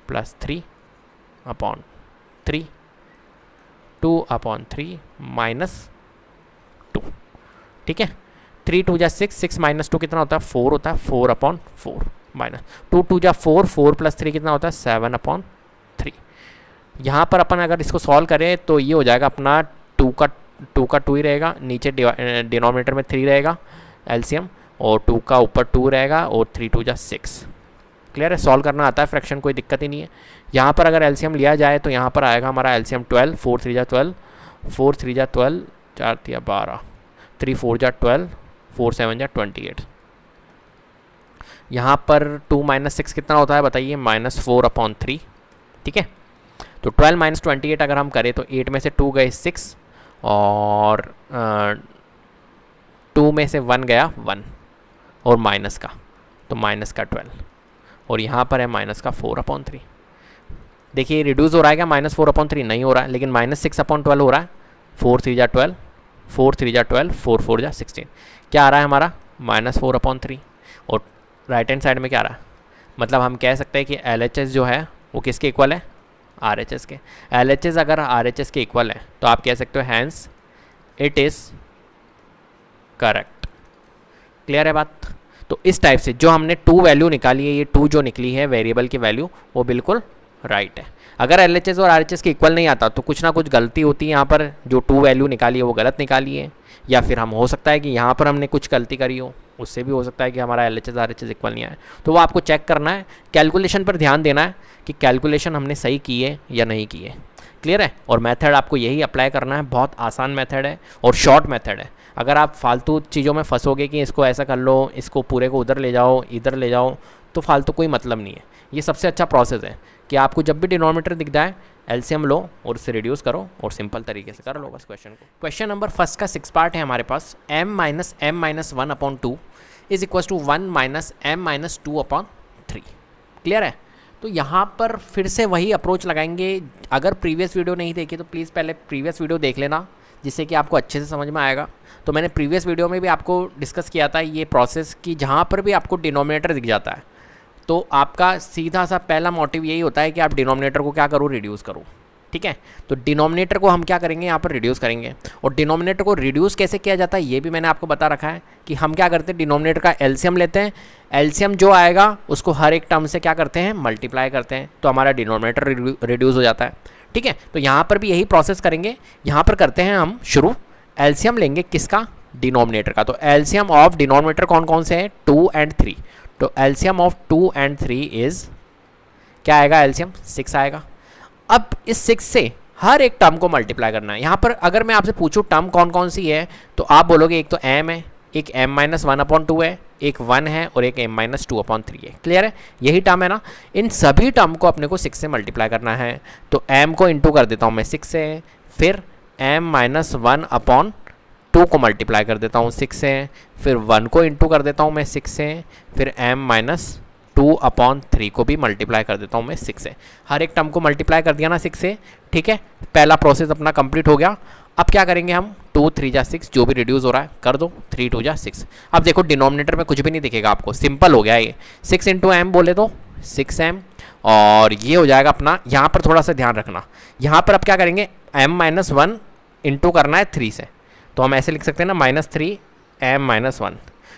प्लस 3/3 2/3 माइनस 2, ठीक है। 3 2 जा 6, 6 माइनस 2 कितना होता है 4 होता है, 4/4 माइनस 2 2 जा 4, 4 प्लस 3 कितना होता है 7/3। यहाँ पर अपन अगर इसको सॉल्व करें तो ये हो जाएगा अपना 2 का 2 ही रहेगा, नीचे डिनोमिनेटर में 3 रहेगा एलसीएम, और 2 का ऊपर 2 रहेगा, और 3 2 जा 6। क्लियर है, सॉल्व करना आता है फ्रैक्शन, कोई दिक्कत ही नहीं है। यहाँ पर अगर एलसीएम लिया जाए तो यहाँ पर आएगा हमारा एलसीएम 12, 4 3 जा 12, 4 3 जा 12, 4 3 12, 3 4 जा 12, 4 7 जा 28। यहाँ पर 2 माइनस 6 कितना होता है बताइए, -4/3, ठीक है। तो 12 माइनस 28 अगर हम करें तो 8 में से 2 गए 6, और 2 में से 1 गया 1, और माइनस का, तो माइनस का 12, और यहाँ पर है माइनस का 4/3। देखिए रिड्यूस हो रहा है क्या, -4/3 नहीं हो रहा है, लेकिन -6/12 हो रहा है। 4 3 जा 12, 4 3 जा 12, 4 4 जा 16, क्या आ रहा है हमारा -4/3, और राइट हैंड साइड में क्या आ रहा है, मतलब हम कह सकते हैं कि LHS जो है वो किसके इक्वल है, RHS के। LHS अगर RHS के इक्वल है तो आप कह सकते हो hence it is correct. Clear है बात। तो इस टाइप से जो हमने 2 वैल्यू निकाली है, ये 2 जो निकली है वेरिएबल की वैल्यू, वो बिल्कुल राइट है। अगर LHS और RHS के इक्वल नहीं आता तो कुछ ना कुछ गलती होती है, यहाँ पर जो 2 वैल्यू निकाली है वो गलत निकाली है, या फिर हम हो सकता है कि यहाँ पर हमने कुछ गलती करी हो, उससे भी हो सकता है कि हमारा LHS RHS इक्वल नहीं आए। तो वो आपको चेक करना है, कैलकुलेशन पर ध्यान देना है कि कैलकुलेशन हमने सही की है या नहीं की है। क्लियर है। और मेथड आपको यही अप्लाई करना है, बहुत आसान मेथड है और शॉर्ट मेथड है। अगर आप फालतू चीज़ों में फंसोगे कि इसको ऐसा कर लो, इसको पूरे को उधर ले जाओ, इधर ले जाओ, तो फालतू कोई मतलब नहीं है। ये सबसे अच्छा प्रोसेस है कि आपको जब भी डिनोमिनेटर दिख जाए एलसीएम लो और उससे रिड्यूस करो और सिंपल तरीके से कर लो बस क्वेश्चन को। क्वेश्चन नंबर फर्स्ट का 6 पार्ट है हमारे पास। m-1/2 is equal to 1-m-2/3। Clear है। तो यहाँ पर फिर से वही अप्रोच लगाएंगे। अगर प्रीवियस वीडियो नहीं देखी तो प्लीज़ पहले प्रीवियस वीडियो देख लेना, जिससे कि आपको अच्छे से समझ में आएगा। तो मैंने प्रीवियस वीडियो में भी आपको डिस्कस किया था ये प्रोसेस कि जहाँ पर भी आपको डिनोमिनेटर दिख जाता है तो आपका सीधा सा पहला मोटिव यही होता है कि आप डिनोमिनेटर को क्या करो, रिड्यूस करो। ठीक है। तो डिनोमिनेटर को हम क्या करेंगे, यहाँ पर रिड्यूस करेंगे। और डिनोमिनेटर को रिड्यूस कैसे किया जाता है ये भी मैंने आपको बता रखा है कि हम क्या करते हैं, डिनोमिनेटर का एलसीएम लेते हैं। एलसीएम जो आएगा उसको हर एक टर्म से क्या करते हैं, मल्टीप्लाई करते हैं, तो हमारा डिनोमिनेटर रिड्यूस हो जाता है। ठीक है। तो यहाँ पर भी यही प्रोसेस करेंगे। यहाँ पर करते हैं हम शुरू, एलसीएम लेंगे किसका, डिनोमिनेटर का। तो एलसीएम ऑफ डिनोमिनेटर कौन कौन से हैं, 2 एंड 3। तो एलसीएम ऑफ 2 एंड 3 इज क्या आएगा, एलसीएम 6 आएगा। अब इस 6 से हर एक टर्म को मल्टीप्लाई करना है। यहाँ पर अगर मैं आपसे पूछूं टर्म कौन कौन सी है, तो आप बोलोगे एक तो m है, एक m-1/2 है, एक 1 है और एक m-2/3 है। क्लियर है, यही टर्म है ना। इन सभी टर्म को अपने को 6 से मल्टीप्लाई करना है। तो m को इंटू कर देता हूँ मैं 6 से, फिर m-1/2 को मल्टीप्लाई कर देता हूँ 6 से, फिर 1 को इंटू कर देता हूँ मैं 6 से, फिर m-2/3 को भी मल्टीप्लाई कर देता हूँ मैं 6 से। हर एक टर्म को मल्टीप्लाई कर दिया ना 6 से, ठीक है। पहला प्रोसेस अपना कंप्लीट हो गया। अब क्या करेंगे हम, 2 3 जा 6, जो भी रिड्यूस हो रहा है कर दो, 3 2 जा 6। अब देखो डिनोमिनेटर में कुछ भी नहीं दिखेगा आपको, सिंपल हो गया ये। 6 इंटू एम बोले तो 6m, और ये हो जाएगा अपना। यहाँ पर थोड़ा सा ध्यान रखना, यहाँ पर अब क्या करेंगे, m-1 इंटू करना है 3 से, तो हम ऐसे लिख सकते हैं ना -3m-1,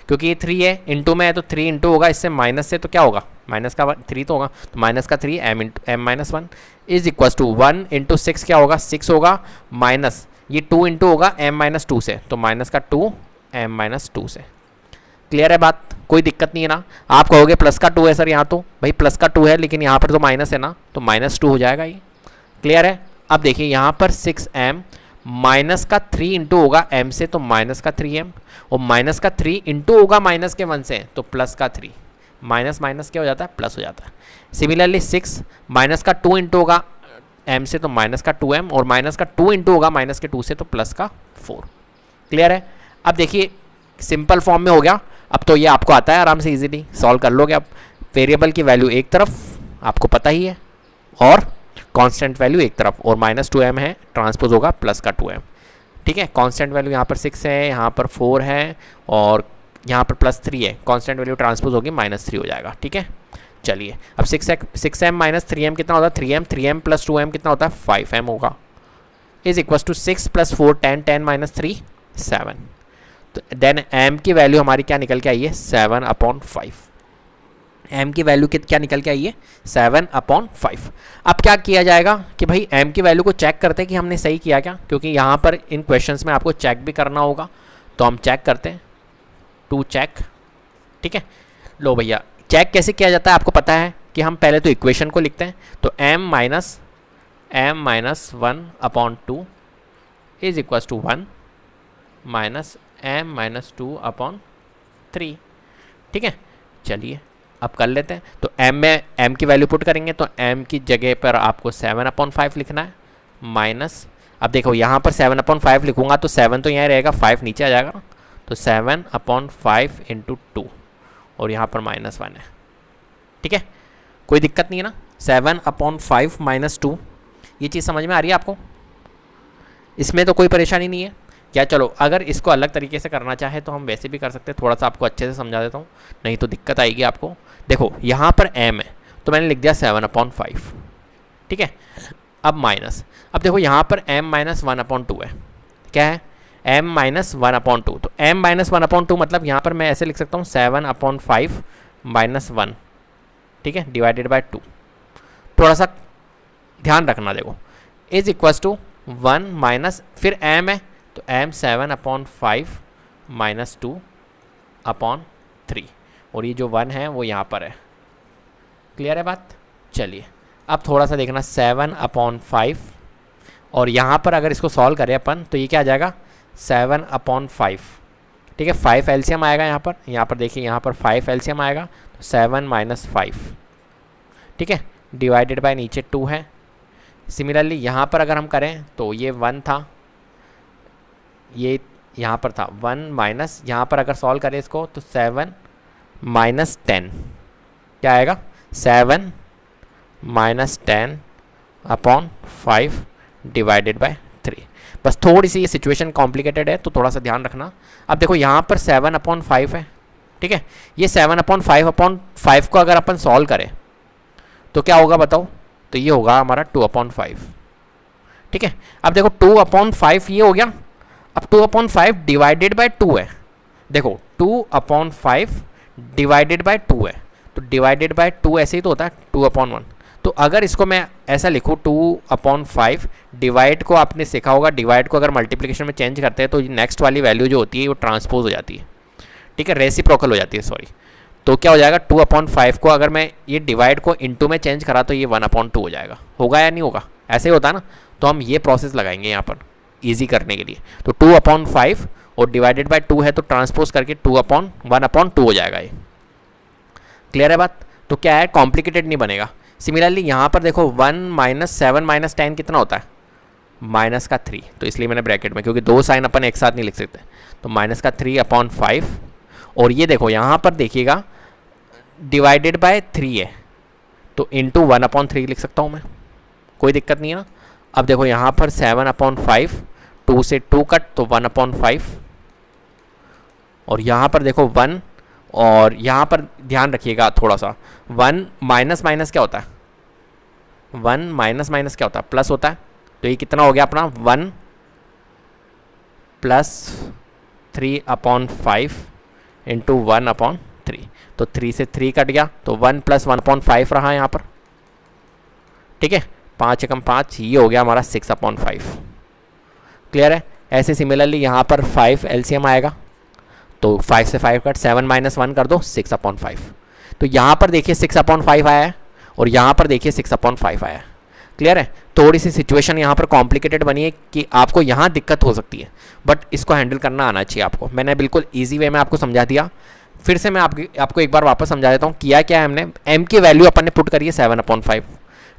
क्योंकि ये 3 है, इंटू में है तो 3 इंटू होगा, इससे माइनस से तो क्या होगा, माइनस का 3 तो होगा, तो माइनस का 3 m-1 is equal to 1 into 6 क्या होगा, 6 होगा, माइनस ये 2 इंटू होगा m-2 से, तो माइनस का 2 m-2 से। क्लियर है बात, कोई दिक्कत नहीं है ना। आप कहोगे प्लस का 2 है सर, यहाँ तो भाई प्लस का 2 है, लेकिन यहाँ पर तो माइनस है ना, तो -2 हो जाएगा ये। क्लियर है। अब देखिए यहाँ पर 6m माइनस का 3 इंटू होगा m से, तो माइनस का 3m, और माइनस का 3 इंटू होगा माइनस के 1 से, तो प्लस का 3, माइनस माइनस क्या हो जाता है, प्लस हो जाता है। सिमिलरली 6 माइनस का 2 इंटू होगा m से, तो माइनस का 2m, और माइनस का 2 इंटू होगा माइनस के 2 से, तो प्लस का 4। क्लियर है। अब देखिए सिंपल फॉर्म में हो गया। अब तो ये आपको आता है, आराम से इजीली सॉल्व कर लोगे। अब वेरिएबल की वैल्यू एक तरफ आपको पता ही है, और कांस्टेंट वैल्यू एक तरफ, और -2m है, ट्रांसपोज होगा प्लस का 2m। ठीक है, कांस्टेंट वैल्यू यहाँ पर 6 है, यहाँ पर 4 है, और यहाँ पर +3 है, कांस्टेंट वैल्यू ट्रांसपोज होगी -3 हो जाएगा। ठीक है, चलिए अब 6m - 3m कितना होता है, 3m, 3m + 2m कितना होता है, 5m होगा, इज इक्वल टू 6 + 4 10, 10 - 3 7। तो देन m की वैल्यू हमारी क्या निकल के आई है, 7/5। m की वैल्यू क्या निकल के आई है, 7/5। अब क्या किया जाएगा कि भाई m की वैल्यू को चेक करते हैं कि हमने सही किया क्या, क्योंकि यहाँ पर इन क्वेश्चंस में आपको चेक भी करना होगा, तो हम चेक करते हैं, टू चेक। ठीक है, लो भैया चेक कैसे किया जाता है आपको पता है कि हम पहले तो इक्वेशन को लिखते हैं, तो m - 1/2 is equal to 1 minus m-2/3। ठीक है, चलिए अब कर लेते हैं। तो m में m की वैल्यू पुट करेंगे, तो m की जगह पर आपको 7/5 लिखना है, माइनस, अब देखो यहाँ पर 7/5 लिखूंगा तो 7 तो यहाँ रहेगा, 5 नीचे आ जाएगा, तो 7/5 × 2, और यहाँ पर -1 है। ठीक है, कोई दिक्कत नहीं है ना। 7/5 - 2, ये चीज़ समझ में आ रही है आपको, इसमें तो कोई परेशानी नहीं है क्या। चलो अगर इसको अलग तरीके से करना चाहे तो हम वैसे भी कर सकते हैं, थोड़ा सा आपको अच्छे से समझा देता हूँ, नहीं तो दिक्कत आएगी आपको। देखो यहाँ पर m है, तो मैंने लिख दिया 7/5। ठीक है, अब माइनस, अब देखो यहाँ पर m - 1/2 है, क्या है, m - 1/2, तो m - 1/2 मतलब यहाँ पर मैं ऐसे लिख सकता हूँ 7/5 - 1, ठीक है, डिवाइडेड बाय 2। थोड़ा सा ध्यान रखना, देखो इज इक्वल टू 1 माइनस, फिर m है, तो m 7/5 - 2/3, और ये जो 1 है वो यहाँ पर है। क्लियर है बात। चलिए अब थोड़ा सा देखना, 7/5, और यहाँ पर अगर इसको सॉल्व करें अपन तो ये क्या आ जाएगा, 7/5। ठीक है, 5 एलसीएम आएगा यहाँ पर देखिए, यहाँ पर 5 एलसीएम आएगा, तो 7 - 5, ठीक है, डिवाइडेड बाय नीचे 2 है। सिमिलरली यहाँ पर अगर हम करें तो ये 1 था, ये यहाँ पर था 1 माइनस, यहाँ पर अगर सॉल्व करें इसको तो 7 - 10 क्या आएगा, 7 - 10/5 डिवाइडेड बाय 3। बस थोड़ी सी ये सिचुएशन कॉम्प्लिकेटेड है, तो थोड़ा सा ध्यान रखना। अब देखो यहाँ पर 7/5 है, ठीक है, ये 7/5 को अगर अपन सॉल्व करें तो क्या होगा बताओ, तो ये होगा हमारा 2/5। ठीक है, अब देखो 2/5 ये हो गया, अब 2/5 डिवाइडेड बाय 2 है, देखो 2/5 डिवाइडेड बाय 2 है, तो डिवाइडेड बाय 2 ऐसे ही तो होता है 2/1, तो अगर इसको मैं ऐसा लिखूँ 2/5, डिवाइड को आपने सीखा होगा, डिवाइड को अगर मल्टीप्लिकेशन में चेंज करते हैं तो नेक्स्ट वाली वैल्यू जो होती है वो ट्रांसपोज हो जाती है, ठीक है, रेसिप्रोकल हो जाती है, सॉरी। तो क्या हो जाएगा 2/5 को अगर मैं ये डिवाइड को इनटू में चेंज करा तो ये 1/2 हो जाएगा। होगा या नहीं होगा? ऐसे ही होता है ना। तो हम ये प्रोसेस लगाएंगे यहाँ पर ईजी करने के लिए। तो 2/5 और डिवाइडेड बाय 2 है तो ट्रांसपोज करके 1/2 हो जाएगा ये। क्लियर है बात? तो क्या है, कॉम्प्लिकेटेड नहीं बनेगा। सिमिलरली यहाँ पर देखो 1 - 7 - 10 कितना होता है? -3। तो इसलिए मैंने ब्रैकेट में, क्योंकि दो साइन अपन एक साथ नहीं लिख सकते, तो -3/5। और ये देखो यहाँ पर देखिएगा डिवाइडेड बाय 3 है तो इंटू 1/3 लिख सकता हूँ मैं, कोई दिक्कत नहीं है ना। अब देखो यहाँ पर 7/5, 2 से 2 कट तो 1/5, और यहाँ पर देखो 1, और यहाँ पर ध्यान रखिएगा थोड़ा सा, 1 माइनस क्या होता है? 1 माइनस क्या होता है? प्लस होता है। तो ये कितना हो गया अपना 1 + 3/5 इंटू 1/3। तो 3 से 3 कट गया तो 1 + 1/5 रहा यहाँ पर, ठीक है। 5 एकम 5, ये हो गया हमारा 6/5। क्लियर है? ऐसे सिमिलरली यहाँ पर 5 एलसीएम आएगा तो 5 से 5 कट, 7 - 1 कर दो 6/5। तो यहाँ पर देखिए 6/5 आया है और यहाँ पर देखिए 6/5 आया है। क्लियर है? थोड़ी सी सिचुएशन यहाँ पर कॉम्प्लिकेटेड बनी है कि आपको यहाँ दिक्कत हो सकती है, बट इसको हैंडल करना आना चाहिए आपको। मैंने बिल्कुल ईजी वे में आपको समझा दिया। फिर से मैं आपको एक बार वापस समझा देता हूँ। किया क्या है हमने, m की वैल्यू अपन ने पुट करी है 7/5,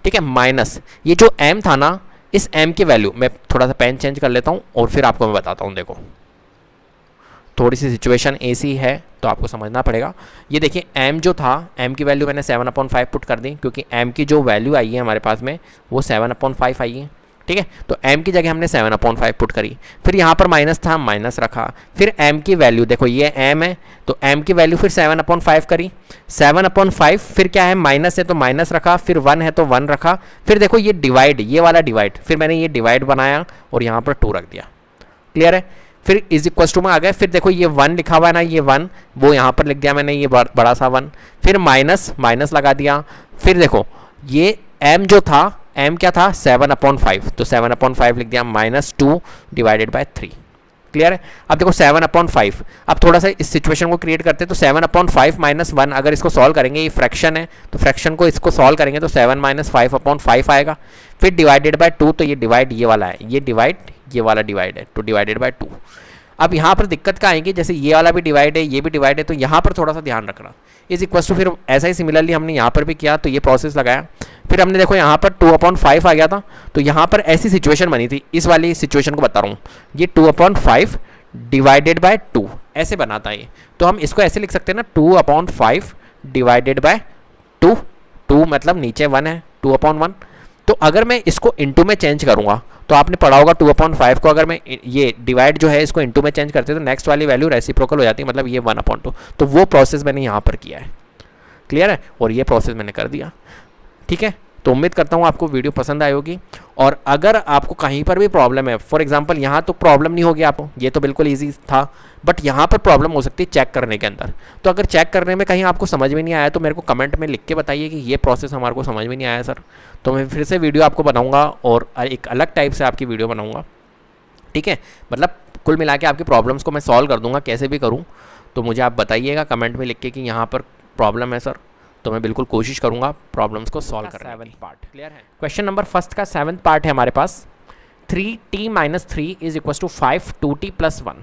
ठीक है, माइनस ये जो m था ना, इस m की वैल्यू मैं थोड़ा सा पेन चेंज कर लेता हूँ और फिर आपको मैं बताता हूँ। देखो थोड़ी सी सिचुएशन ऐसी है तो आपको समझना पड़ेगा। ये देखिए m जो था, m की वैल्यू मैंने 7/5 पुट कर दी, क्योंकि m की जो वैल्यू आई है हमारे पास में वो 7/5 आई है, ठीक है। तो m की जगह हमने 7/5 पुट करी, फिर यहाँ पर माइनस था, माइनस रखा, फिर m की वैल्यू देखो ये m है तो m की वैल्यू फिर 7/5 करी, 7/5 फिर क्या है, माइनस है तो माइनस रखा, फिर 1 है तो 1 रखा, फिर देखो ये डिवाइड, ये वाला डिवाइड, फिर मैंने ये डिवाइड बनाया और यहाँ पर 2 रख दिया। क्लियर है? फिर इज इक्वल टू में आ गए, फिर देखो ये 1 लिखा हुआ है ना, ये 1 वो यहाँ पर लिख दिया मैंने, ये बड़ा सा 1, फिर माइनस लगा दिया, फिर देखो ये m जो था, m क्या था 7/5, तो 7/5 लिख दिया, -2 डिवाइडेड बाय 3। क्लियर है? अब देखो 7/5, अब थोड़ा सा इस सिचुएशन को क्रिएट करते हैं। तो 7/5 - 1 अगर इसको सॉल्व करेंगे, ये फ्रैक्शन है तो फ्रैक्शन को इसको सॉल्व करेंगे तो 7 - 5/5 आएगा, फिर डिवाइडेड बाय 2, तो ये डिवाइड ये वाला है, ये डिवाइड ये वाला डिवाइड है, तो डिवाइडेड बाय 2। अब यहाँ पर दिक्कत क्या आएगी, जैसे ये वाला भी डिवाइड है, ये भी डिवाइड है, तो यहाँ पर थोड़ा सा ध्यान रखना। इज इक्वल टू फिर ऐसा ही सिमिलरली हमने यहाँ पर भी किया, तो ये प्रोसेस लगाया, फिर हमने देखो यहाँ पर 2/5 आ गया था, तो यहाँ पर ऐसी सिचुएशन बनी थी, इस वाली सिचुएशन को बता रहा हूँ, ये 2/5 डिवाइडेड बाय 2 ऐसे बनाता है ये। तो हम इसको ऐसे लिख सकते हैं ना, 2/5 डिवाइडेड बाय 2, 2 मतलब नीचे 1 है, 2/1। तो अगर मैं इसको इंटू में चेंज करूँगा तो आपने पढ़ा होगा 2/5 को अगर मैं ये डिवाइड जो है इसको इंटू में चेंज करते तो नेक्स्ट वाली वैल्यू रेसिप्रोकल हो जाती है, मतलब ये 1/2। तो वो प्रोसेस मैंने यहाँ पर किया है। क्लियर है? और ये प्रोसेस मैंने कर दिया, ठीक है। तो उम्मीद करता हूँ आपको वीडियो पसंद आई होगी। और अगर आपको कहीं पर भी प्रॉब्लम है, फॉर एग्जांपल यहाँ तो प्रॉब्लम नहीं होगी आपको, ये तो बिल्कुल इजी था, बट यहाँ पर प्रॉब्लम हो सकती है चेक करने के अंदर। तो अगर चेक करने में कहीं आपको समझ में नहीं आया तो मेरे को कमेंट में लिख के बताइए कि ये प्रोसेस हमारे को समझ में नहीं आया सर, तो मैं फिर से वीडियो आपको बनाऊँगा और एक अलग टाइप से आपकी वीडियो बनाऊँगा, ठीक है। मतलब कुल मिला के आपकी प्रॉब्लम्स को मैं सॉल्व कर दूँगा, कैसे भी करूँ। तो मुझे आप बताइएगा कमेंट में लिख के कि यहाँ पर प्रॉब्लम है सर, तो मैं बिल्कुल कोशिश करूंगा प्रॉब्लम्स को सॉल्व करने की। 7th पार्ट क्लियर है? क्वेश्चन नंबर फर्स्ट का 7th पार्ट है हमारे पास, 3t - 3 is equal to 5 2t + 1।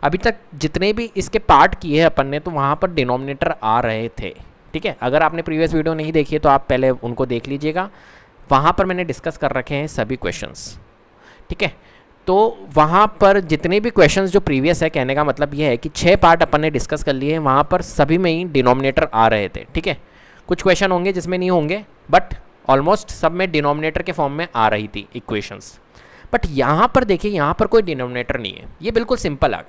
अभी तक जितने भी इसके पार्ट किए हैं अपन ने, तो वहाँ पर डिनोमिनेटर आ रहे थे, ठीक है। अगर आपने प्रीवियस वीडियो नहीं देखी है तो आप पहले उनको देख लीजिएगा, वहाँ पर मैंने डिस्कस कर रखे हैं सभी क्वेश्चंस, ठीक है। तो वहाँ पर जितने भी क्वेश्चंस जो प्रीवियस है, कहने का मतलब ये है कि 6 पार्ट अपन ने डिस्कस कर लिए हैं, वहाँ पर सभी में ही डिनोमिनेटर आ रहे थे, ठीक है। कुछ क्वेश्चन होंगे जिसमें नहीं होंगे, बट ऑलमोस्ट सब में डिनोमिनेटर के फॉर्म में आ रही थी इक्वेशंस। बट यहाँ पर देखिए, यहाँ पर कोई डिनोमिनेटर नहीं है, ये बिल्कुल सिंपल है,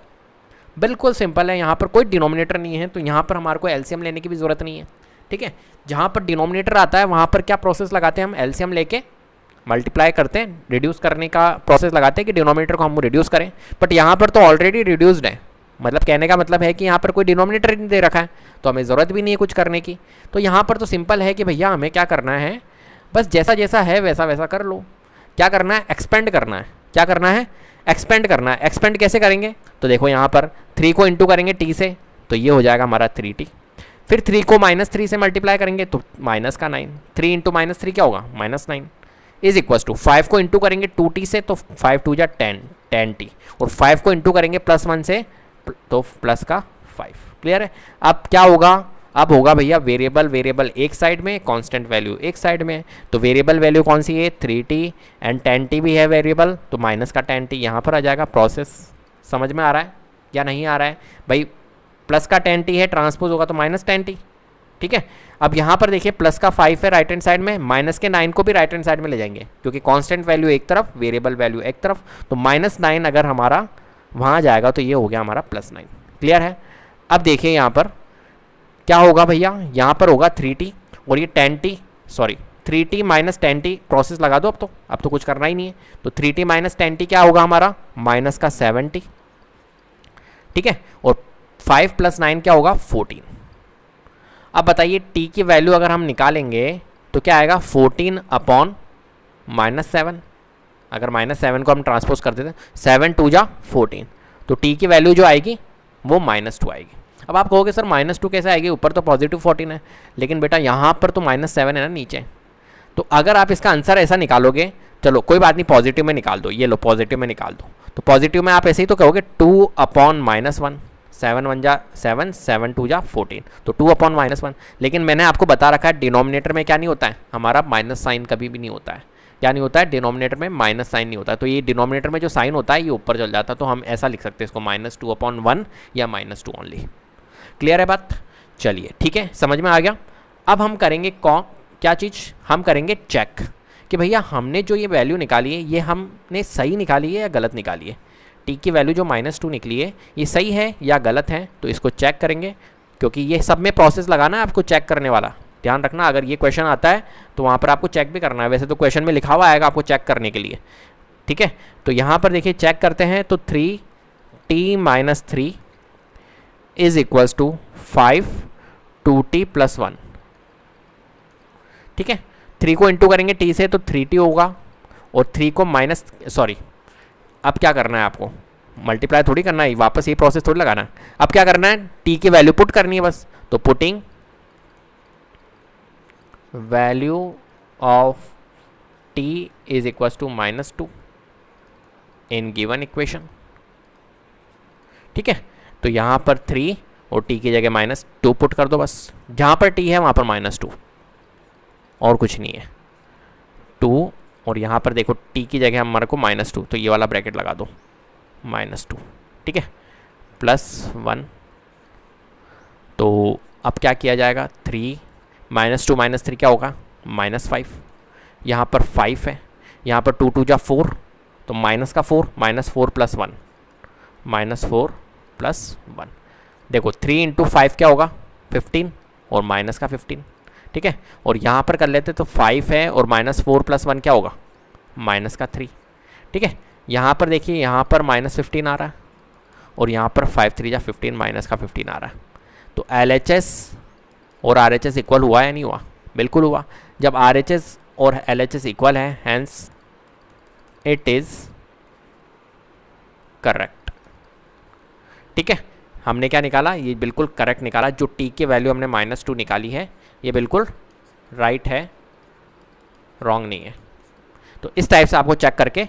बिल्कुल सिंपल है। यहाँ पर कोई डिनोमिनेटर नहीं है, तो यहाँ पर हमारे को एलसीएम लेने की भी ज़रूरत नहीं है, ठीक है। जहाँ पर डिनोमिनेटर आता है वहाँ पर क्या प्रोसेस लगाते हैं हम, एलसीएम लेके मल्टीप्लाई करते हैं, रिड्यूस करने का प्रोसेस लगाते हैं कि डिनोमिनेटर को हम रिड्यूस करें। बट यहाँ पर तो ऑलरेडी रिड्यूस्ड है, मतलब कहने का मतलब है कि यहाँ पर कोई डिनोमिनेटर नहीं दे रखा है, तो हमें ज़रूरत भी नहीं है कुछ करने की। तो यहाँ पर तो सिंपल है कि भैया हमें क्या करना है, बस जैसा जैसा है वैसा वैसा कर लो। क्या करना है, एक्सपेंड करना है। क्या करना है, एक्सपेंड करना है। एक्सपेंड कैसे करेंगे, तो देखो यहाँ पर 3 को इंटू करेंगे टी से, तो ये हो जाएगा हमारा 3t। फिर 3 को -3 से मल्टीप्लाई करेंगे तो माइनस का 9, 3 इंटू -3 क्या होगा, -9 इज इक्वस टू 5 को इंटू करेंगे 2t से तो 5 2 जा 10t, और 5 को इंटू करेंगे +1 से तो प्लस का 5। क्लियर है। अब क्या होगा, अब होगा भैया वेरिएबल वेरिएबल एक साइड में, कांस्टेंट वैल्यू एक साइड में। तो वेरिएबल वैल्यू कौन सी है, 3t, एंड 10t भी है वेरिएबल, तो माइनस का 10t यहाँ पर आ जाएगा। प्रोसेस समझ में आ रहा है या नहीं आ रहा है भाई, प्लस का 10t है, ट्रांसपोज होगा तो -10t। ठीक है। अब यहाँ पर देखिए प्लस का 5 है राइट हैंड साइड में, माइनस के 9 को भी राइट हैंड साइड में ले जाएंगे, क्योंकि कांस्टेंट वैल्यू एक तरफ, वेरिएबल वैल्यू एक तरफ, तो -9 अगर हमारा वहाँ जाएगा तो ये हो गया हमारा +9। क्लियर है। अब देखिए यहाँ पर क्या होगा भैया, यहाँ पर होगा 3t और ये 10t, sorry 3t - 10t, process लगा दो अब तो कुछ करना ही नहीं है। तो 3t - 10t क्या होगा हमारा, माइनस का 7t। ठीक है। और 5 + 9 क्या होगा, 14। अब बताइए t की वैल्यू अगर हम निकालेंगे तो क्या आएगा, 14 अपॉन -7। अगर -7 को हम ट्रांसपोज कर देते, 7 2 जा 14, तो t की वैल्यू जो आएगी वो -2 आएगी। अब आप कहोगे सर -2 कैसे आएगी, ऊपर तो +14 है, लेकिन बेटा यहाँ पर तो -7 है ना नीचे। तो अगर आप इसका आंसर ऐसा निकालोगे, चलो कोई बात नहीं, पॉजिटिव में निकाल दो, ये लो पॉजिटिव में निकाल दो। तो पॉजिटिव में आप ऐसे ही तो कहोगे 2 अपॉन -1, 7 1 जा 7, 7 2 जा 14, तो 2 अपॉन -1। लेकिन मैंने आपको बता रखा है डिनोमिनेटर में क्या नहीं होता है, हमारा माइनस साइन कभी भी नहीं होता है। क्या नहीं होता है, डिनोमिनेटर में माइनस साइन नहीं होता है। तो ये डिनोमिनेटर में जो साइन होता है ये ऊपर चल जाता है, तो हम ऐसा लिख सकते हैं इसको -2 अपॉन 1 या -2 ओनली। क्लियर है बात, चलिए ठीक है, समझ में आ गया। अब हम करेंगे क्या चीज़, हम करेंगे चेक कि भैया हमने जो ये वैल्यू निकाली है ये हमने सही निकाली है या गलत निकाली है। टी की वैल्यू जो -2 निकली है ये सही है या गलत है, तो इसको चेक करेंगे, क्योंकि ये सब में प्रोसेस लगाना है आपको चेक करने वाला। ध्यान रखना, अगर ये क्वेश्चन आता है तो वहाँ पर आपको चेक भी करना है। वैसे तो क्वेश्चन में लिखा हुआ आएगा आपको चेक करने के लिए। ठीक है। तो यहाँ पर देखिए चेक करते हैं, तो 3t - 3 is equals to 5 2t + 1। ठीक है। 3 को इंटू करेंगे t से तो 3t होगा, और 3 को अब क्या करना है आपको, मल्टीप्लाई थोड़ी करना है, वापस ये प्रोसेस थोड़ी लगाना है। अब क्या करना है, t की वैल्यू पुट करनी है बस। तो putting value of t is equals to -2 in given equation. ठीक है। तो यहाँ पर 3 और t की जगह -2 पुट कर दो बस, जहाँ पर t है वहाँ पर -2 और कुछ नहीं है, 2, और यहाँ पर देखो t की जगह हमारे को -2, तो ये वाला ब्रैकेट लगा दो -2। ठीक है, +1। तो अब क्या किया जाएगा, 3 -2 - 3 क्या होगा, -5। यहाँ पर 5 है, यहाँ पर 2 2 जा 4, तो माइनस का 4, -4 + 1, -4 + 1। देखो 3 × 5 क्या होगा, 15, और माइनस का 15। ठीक है। और यहाँ पर कर लेते तो 5 है, और -4 + 1 क्या होगा, -3। ठीक है। यहाँ पर देखिए, यहाँ पर -15 आ रहा है, और यहाँ पर 5 3 जा 15, -15 आ रहा है। तो LHS और RHS इक्वल हुआ या नहीं हुआ, बिल्कुल हुआ। जब RHS और LHS इक्वल है, हैंस इट इज़ करेक्ट। ठीक है। हमने क्या निकाला, ये बिल्कुल करेक्ट निकाला। जो t की वैल्यू हमने -2 निकाली है ये बिल्कुल राइट है, रॉन्ग नहीं है। तो इस टाइप से आपको चेक करके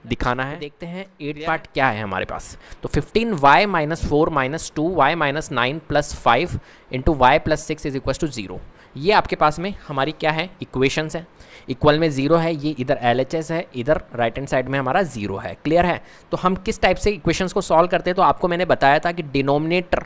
दिखाना है। देखते हैं 8th पार्ट क्या है हमारे पास। तो 15y - 4 - 2y - 9 + 5 × y + 6 is equal to 0। ये आपके पास में हमारी क्या है, इक्वेशंस है। इक्वल में 0 है, ये इधर LHS है, इधर राइट हैंड साइड में हमारा 0 है। क्लियर है। तो हम किस टाइप से इक्वेशंस को सॉल्व करते हैं, तो आपको मैंने बताया था कि डिनोमिनेटर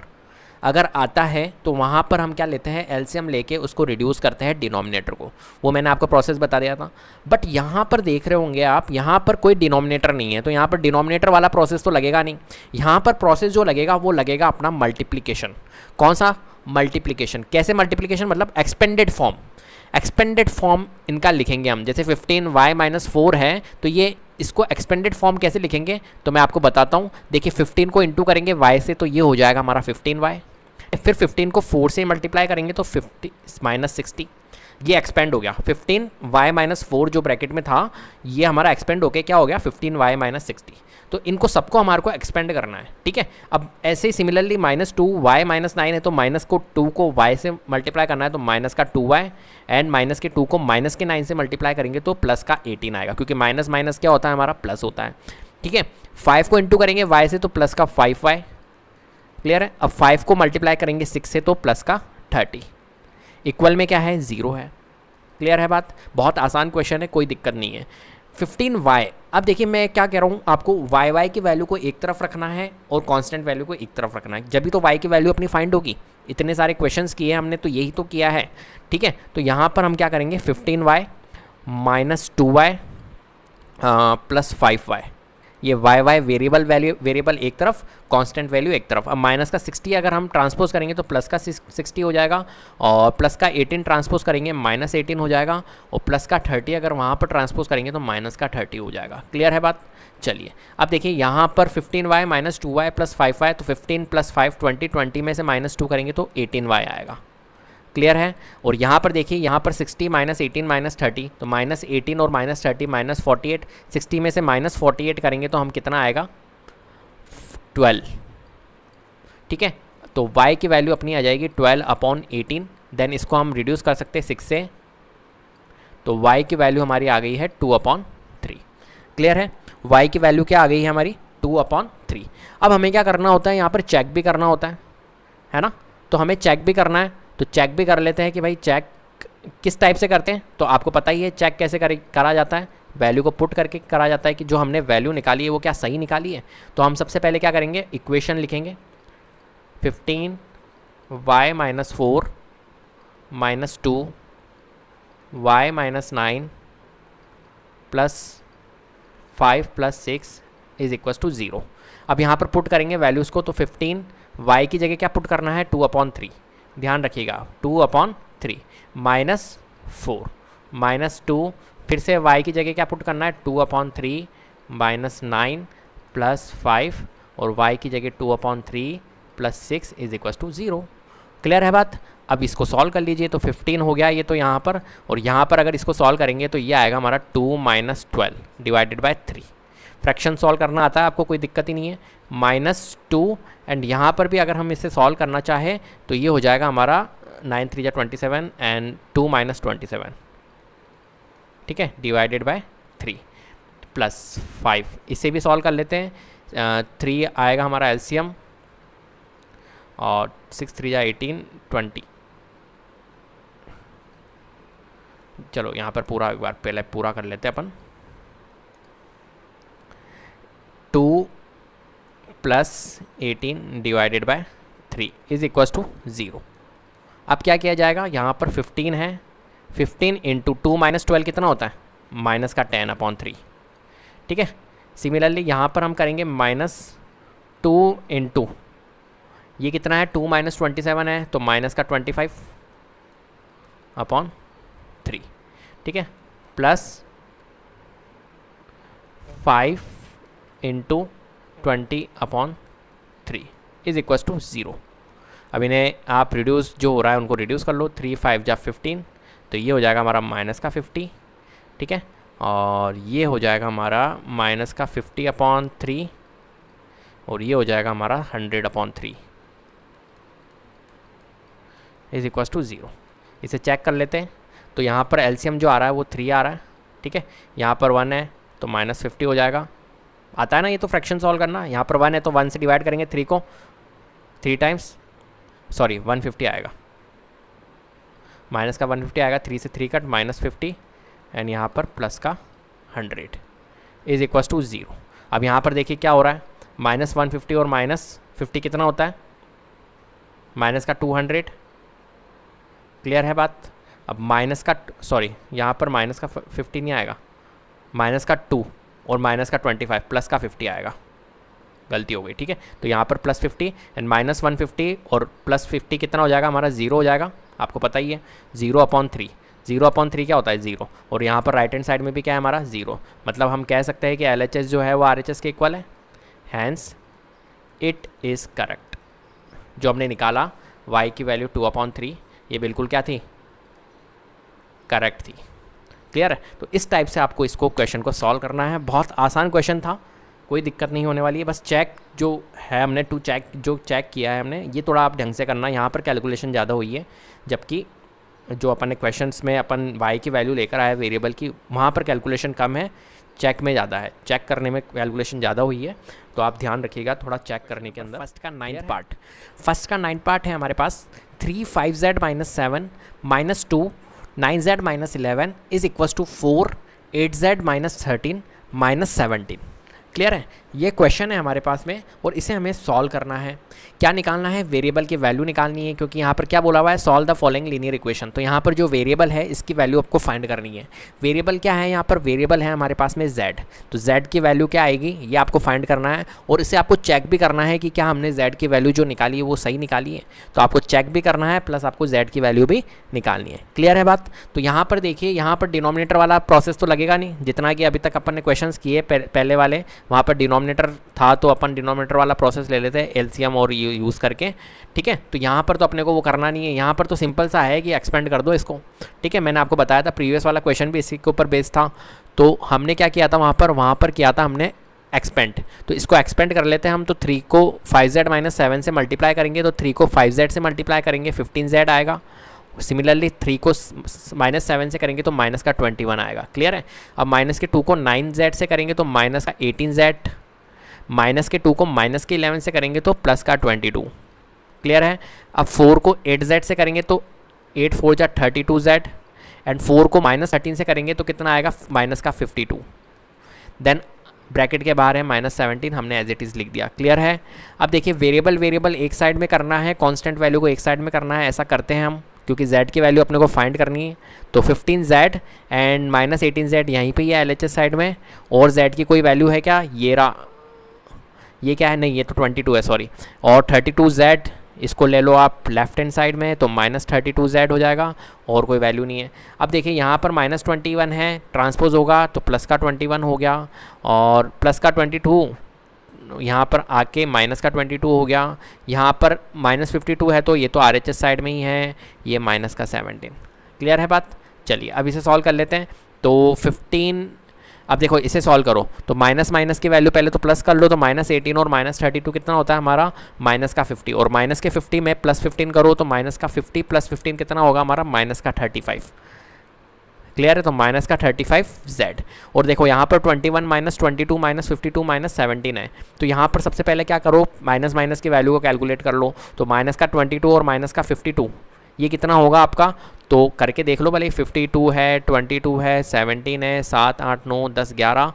अगर आता है तो वहाँ पर हम क्या लेते हैं, एलसीएम लेके उसको रिड्यूस करते हैं डिनोमिनेटर को। वो मैंने आपको प्रोसेस बता दिया था। बट यहाँ पर देख रहे होंगे आप, यहाँ पर कोई डिनोमिनेटर नहीं है, तो यहाँ पर डिनोमिनेटर वाला प्रोसेस तो लगेगा नहीं। यहाँ पर प्रोसेस जो लगेगा वो लगेगा अपना मल्टीप्लिकेशन। कौन सा मल्टीप्लिकेशन, कैसे मल्टीप्लिकेशन, मतलब एक्सपेंडेड फॉर्म। एक्सपेंडेड फॉर्म इनका लिखेंगे हम। जैसे 15y - 4 है, तो ये इसको एक्सपेंडेड फॉर्म कैसे लिखेंगे, तो मैं आपको बताता हूँ। देखिए 15 को इंटू करेंगे y से, तो ये हो जाएगा हमारा 15y। फिर 15 को 4 से मल्टीप्लाई करेंगे तो 50 - 60। ये एक्सपेंड हो गया 15y-4 जो ब्रैकेट में था, ये हमारा एक्सपेंड होके क्या हो गया 15y-60। तो इनको सबको हमारे को एक्सपेंड करना है, ठीक है। अब ऐसे ही सिमिलरली -2y-9 है, तो माइनस को 2 को y से मल्टीप्लाई करना है, तो माइनस का 2y एंड माइनस के 2 को माइनस के 9 से मल्टीप्लाई करेंगे तो प्लस का 18 आएगा, क्योंकि माइनस माइनस क्या होता है हमारा प्लस होता है, ठीक है। 5 को इंटू करेंगे y से तो प्लस का 5y, क्लियर है। अब 5 को मल्टीप्लाई करेंगे 6 से तो प्लस का 30, इक्वल में क्या है 0 है, क्लियर है बात। बहुत आसान क्वेश्चन है, कोई दिक्कत नहीं है। 15y, अब देखिए मैं क्या कह रहा हूँ आपको, y की वैल्यू को एक तरफ रखना है और कांस्टेंट वैल्यू को एक तरफ रखना है, जब भी तो y की वैल्यू अपनी फाइंड होगी। इतने सारे क्वेश्चंस किए हमने तो यही तो किया है, ठीक है। तो यहाँ पर हम क्या करेंगे 15y minus 2y plus 5y, ये y वेरिएबल एक तरफ, कांस्टेंट वैल्यू एक तरफ। अब माइनस का 60 अगर हम ट्रांसपोज करेंगे तो प्लस का 60 हो जाएगा, और प्लस का 18 ट्रांसपोज करेंगे -18 हो जाएगा, और प्लस का 30 अगर वहाँ पर ट्रांसपोज करेंगे तो माइनस का 30 हो जाएगा, क्लियर है बात। चलिए अब देखिए यहाँ पर 15y minus 2y plus 5y, तो 15 प्लस 5 20 में से -2 करेंगे तो 18y आएगा, क्लियर है। और यहाँ पर देखिए, यहाँ पर 60 -18 -30, तो -18 और -30 -48, 60 में से -48 करेंगे तो हम कितना आएगा 12, ठीक है। तो y की वैल्यू अपनी आ जाएगी 12/18, देन इसको हम रिड्यूस कर सकते हैं 6 से, तो y की वैल्यू हमारी आ गई है 2/3, क्लियर है। y की वैल्यू क्या आ गई है हमारी 2/3। अब हमें क्या करना होता है, यहाँ पर चेक भी करना होता है ना, तो हमें चेक भी करना है, तो चेक भी कर लेते हैं कि भाई चेक किस टाइप से करते हैं। तो आपको पता ही है चेक कैसे करा जाता है, वैल्यू को पुट करके करा जाता है कि जो हमने वैल्यू निकाली है वो क्या सही निकाली है। तो हम सबसे पहले क्या करेंगे, इक्वेशन लिखेंगे 15y-4 -2y-9 plus 5 plus 6 is equals to 0। अब यहाँ पर पुट करेंगे वैल्यूज़ को, तो 15 y की जगह क्या पुट करना है 2/3, ध्यान रखिएगा 2/3 -4 -2, फिर से y की जगह क्या पुट करना है 2/3 -9 प्लस 5, और y की जगह 2/3 plus 6 is equal to 0, clear है बात। अब इसको सॉल्व कर लीजिए, तो 15 हो गया ये तो यहाँ पर, और यहाँ पर अगर इसको सॉल्व करेंगे तो ये आएगा हमारा 2 - 12 डिवाइडेड बाय 3। फ्रैक्शन सॉल्व करना आता है आपको, कोई दिक्कत ही नहीं है। -2, एंड यहाँ पर भी अगर हम इसे सॉल्व करना चाहें तो ये हो जाएगा हमारा 9 3 27 एंड 2 - 27, ठीक है, डिवाइडेड बाय 3 प्लस 5। इसे भी सॉल्व कर लेते हैं, 3 आएगा हमारा एलसीएम, और 6 3 18 20। चलो यहाँ पर पूरा एक बार पहले पूरा कर लेते हैं अपन, 2 + 18 divided by 3 is equal to 0। अब क्या किया जाएगा, यहाँ पर 15 है, 15 × 2 - 12 कितना होता है माइनस का 10/3, ठीक है। सिमिलरली यहाँ पर हम करेंगे -2 × ये कितना है 2 - 27 है, तो माइनस का 25/3, ठीक है, प्लस 5 × 20/3 इज इक्वल टू 0। अब इन्हें आप रिड्यूस जो हो रहा है उनको रिड्यूस कर लो, 3 5 जा 15, तो ये हो जाएगा हमारा माइनस का 50, ठीक है, और ये हो जाएगा हमारा माइनस का 50/3, और ये हो जाएगा हमारा 100/3 इज इक्वल टू 0। इसे चेक कर लेते हैं, तो यहाँ पर एलसीएम जो आ रहा है वो 3 आ रहा है, ठीक है, यहाँ पर 1 है तो -50 हो जाएगा, आता है ना ये तो फ्रैक्शन सॉल्व करना। यहाँ पर 1 है तो 1 से डिवाइड करेंगे 3 को 3 टाइम्स, सॉरी 150 आएगा, माइनस का 150 आएगा, 3 से 3 कट -50, एंड यहाँ पर प्लस का 100 इज इक्वल टू 0। अब यहाँ पर देखिए क्या हो रहा है, -150 और -50 कितना होता है माइनस का 200, क्लियर है बात। अब माइनस का यहाँ पर माइनस का 50 नहीं आएगा, माइनस का 2 और माइनस का 25 प्लस का 50 आएगा, गलती हो गई, ठीक है। तो यहाँ पर +50 एंड -150 और +50 कितना हो जाएगा हमारा 0 हो जाएगा, आपको पता ही है 0/3। 0/3 क्या होता है 0, और यहाँ पर राइट हैंड साइड में भी क्या है हमारा 0, मतलब हम कह सकते हैं कि LHS जो है वो RHS के इक्वल है, हैंस इट इज़ करेक्ट। जो हमने निकाला y की वैल्यू 2/3, ये बिल्कुल क्या थी करेक्ट थी। क्लियर है? तो इस टाइप से आपको इसको क्वेश्चन को सॉल्व करना है। बहुत आसान क्वेश्चन था, कोई दिक्कत नहीं होने वाली है। बस चेक जो है हमने जो चेक किया है हमने, ये थोड़ा आप ढंग से करना। यहाँ पर कैलकुलेशन ज़्यादा हुई है, जबकि जो अपन ने क्वेश्चंस में अपन y की वैल्यू लेकर आए वेरिएबल की, वहाँ पर कैलकुलेशन कम है, चेक में ज़्यादा है। चेक करने में कैलकुलेशन ज़्यादा हुई है, तो आप ध्यान रखिएगा थोड़ा चेक करने के अंदर। फर्स्ट का 9 पार्ट है हमारे पास। 3 5z - 7 - 2 9z - 11 is equal to 4 8z - 13 - 17। Clear है? ये क्वेश्चन है हमारे पास में और इसे हमें सॉल्व करना है। क्या निकालना है? वेरिएबल की वैल्यू निकालनी है, क्योंकि यहाँ पर क्या बोला हुआ है, solve the following linear equation. तो यहाँ पर जो वेरिएबल है इसकी वैल्यू आपको फाइंड करनी है। वेरिएबल क्या है? यहाँ पर वेरिएबल है हमारे पास में z। तो z की वैल्यू क्या आएगी ये आपको फाइंड करना है, और इसे आपको चेक भी करना है कि क्या हमने z की वैल्यू जो निकाली है वो सही निकाली है। तो आपको चेक भी करना है, प्लस आपको z की वैल्यू भी निकालनी है। क्लियर है बात? तो यहाँ पर देखिए, यहाँ पर डिनोमिनेटर वाला प्रोसेस तो लगेगा नहीं, जितना कि अभी तक अपन ने क्वेश्चन किए पहले वाले, वहाँ पर डिनोमिनेटर था तो अपन डिनोमिनेटर वाला प्रोसेस ले लेते हैं एलसीएम और यूज़ करके। ठीक है? तो यहाँ पर तो अपने को वो करना नहीं है, यहाँ पर तो सिंपल सा है कि एक्सपेंड कर दो इसको। ठीक है? मैंने आपको बताया था प्रीवियस वाला क्वेश्चन भी इसी के ऊपर बेस्ड था। तो हमने क्या किया था वहाँ पर किया था हमने एक्सपेंड। तो इसको एक्सपेंड कर लेते हैं हम। तो 3 को 5z - 7 से मल्टीप्लाई करेंगे, तो 3 को 5z से मल्टीप्लाई करेंगे 15z आएगा। सिमिलरली 3 को -7 से करेंगे तो माइनस का 21 आएगा। क्लियर है? अब माइनस के 2 को 9z से करेंगे तो माइनस का 18z, माइनस के 2 को माइनस के 11 से करेंगे तो प्लस का 22। क्लियर है? अब 4 को 8z से करेंगे तो 8 4 जा 32z, एंड 4 को -13 से करेंगे तो कितना आएगा, माइनस का 52। देन ब्रैकेट के बाहर है -17, हमने एज इट इज़ लिख दिया। क्लियर है? अब देखिए, वेरिएबल एक साइड में करना है, कांस्टेंट वैल्यू को एक साइड में करना है। ऐसा करते हैं हम, क्योंकि z की वैल्यू अपने को फाइंड करनी है। तो 15z एंड -18z यहीं पे ही है LHS साइड में, और z की कोई वैल्यू है क्या, ये क्या है, नहीं ये तो 22 है, सॉरी। और 32z इसको ले लो आप लेफ्ट हैंड साइड में, तो -32z हो जाएगा, और कोई वैल्यू नहीं है। अब देखिए यहाँ पर -21 है, ट्रांसपोज होगा तो प्लस का 21 हो गया, और प्लस का 22 यहाँ पर आके माइनस का 22 हो गया। यहाँ पर -52 है, तो ये तो RHS साइड में ही है, ये माइनस का 17। क्लियर है बात? चलिए अब इसे सॉल्व कर लेते हैं। तो 15, अब देखो इसे सॉल्व करो तो माइनस की वैल्यू पहले तो प्लस कर लो, तो -18 और -32 कितना होता है हमारा, माइनस का 50, और माइनस के 50 में +15 करो तो माइनस का 50 + 15 कितना होगा हमारा, माइनस का 35। क्लियर है? तो माइनस का 35z। और देखो यहाँ पर 21 - 22 - 52 - 17 है। तो यहाँ पर सबसे पहले क्या करो, माइनस की वैल्यू को कैलकुलेट कर लो। तो माइनस का 22 और माइनस का 52 ये कितना होगा आपका, तो करके देख लो भले। 52 है, 22 है, 17 है, 7 8 9 10 11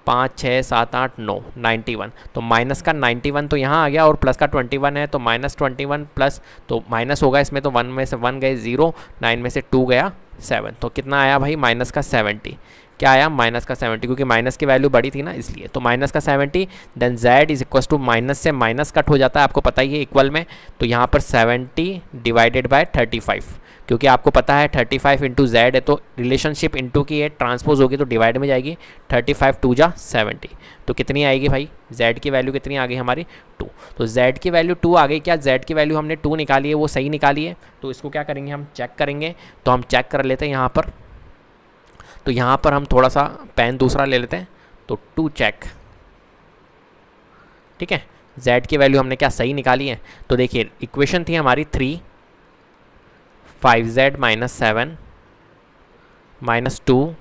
5 6 7 8 9 91। तो माइनस का 91 तो यहाँ आ गया, और प्लस का 21 है, तो -21 प्लस, तो माइनस होगा इसमें, तो 1 में से 1 गए 0, 9 में से 2 गया 7। तो कितना आया भाई, माइनस का 70। क्या आया, माइनस का 70, क्योंकि माइनस की वैल्यू बड़ी थी ना इसलिए। तो माइनस का 70, then z is equal to minus से माइनस कट हो जाता है, आपको पता ही है इक्वल में। तो यहाँ पर 70 डिवाइडेड बाय 35, क्योंकि आपको पता है 35 इंटू z है, तो रिलेशनशिप इंटू की है, ट्रांसपोज होगी तो डिवाइड में जाएगी। 35 2 जा 70, तो कितनी आएगी भाई, z की वैल्यू कितनी आ गई हमारी, 2। तो z की वैल्यू 2 आ गई। क्या z की वैल्यू हमने 2 निकाली है वो सही निकाली है? तो इसको क्या करेंगे, हम चेक करेंगे। तो हम चेक कर लेते हैं यहाँ पर। तो यहाँ पर हम थोड़ा सा पेन दूसरा ले लेते हैं, तो 2 चेक। ठीक है? z की वैल्यू हमने क्या सही निकाली है? तो देखिए इक्वेशन थी हमारी 3 5z - 7 -2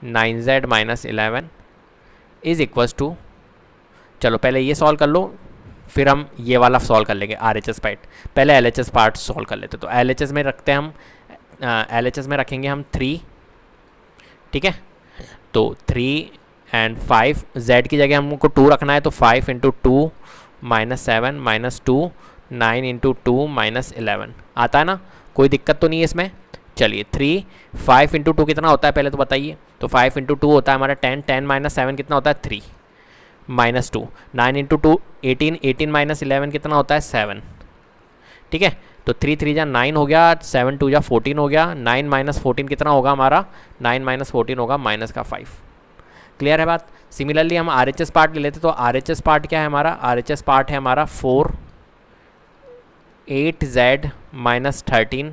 9z - 11 is equals to, चलो पहले ये सॉल्व कर लो, फिर हम ये वाला सॉल्व कर लेंगे RHS पार्ट। पहले LHS पार्ट सॉल्व कर लेते। तो LHS में रखते हैं हम, LHS में रखेंगे हम 3। ठीक है? तो 3 एंड 5, z की जगह हमको 2 रखना है, तो 5 इंटू 2 -7 -2 9 इंटू 2 -11 आता है ना, कोई दिक्कत तो नहीं है इसमें। चलिए 3 5 इंटू 2 कितना होता है पहले तो बताइए। तो 5 इंटू 2 होता है हमारा 10, 10 - 7 कितना होता है 3 -2, 9 इंटू 2 18, 18 - 11 कितना होता है 7। ठीक है? तो 3 3 जा 9 हो गया, 7 2 जा 14 हो गया, 9 - 14 कितना होगा हमारा, 9 - 14 होगा माइनस का 5। क्लियर है बात? सिमिलरली हम RHS पार्ट ले लेते। तो RHS पार्ट क्या है हमारा, RHS पार्ट है हमारा 4 8z - 13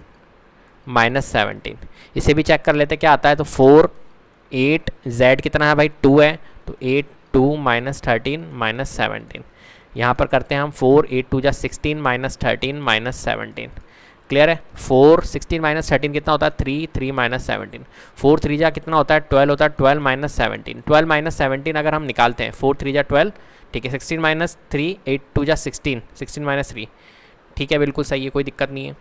-17। इसे भी चेक कर लेते क्या आता है। तो 4 8 z कितना है भाई 2 है, तो 8 2 -13 -17। यहाँ पर करते हैं हम 4 8 2 जा 16 -13 -17। क्लियर है। 4 16 -13 कितना होता है 3 3 -17। 4 3 जा कितना होता है 12 होता है 12 -17। 12 -17 अगर हम निकालते हैं 4 3 जा 12, ठीक है। 16 -3 8 2 जा 16 16 -3, ठीक है बिल्कुल सही है, कोई दिक्कत नहीं है।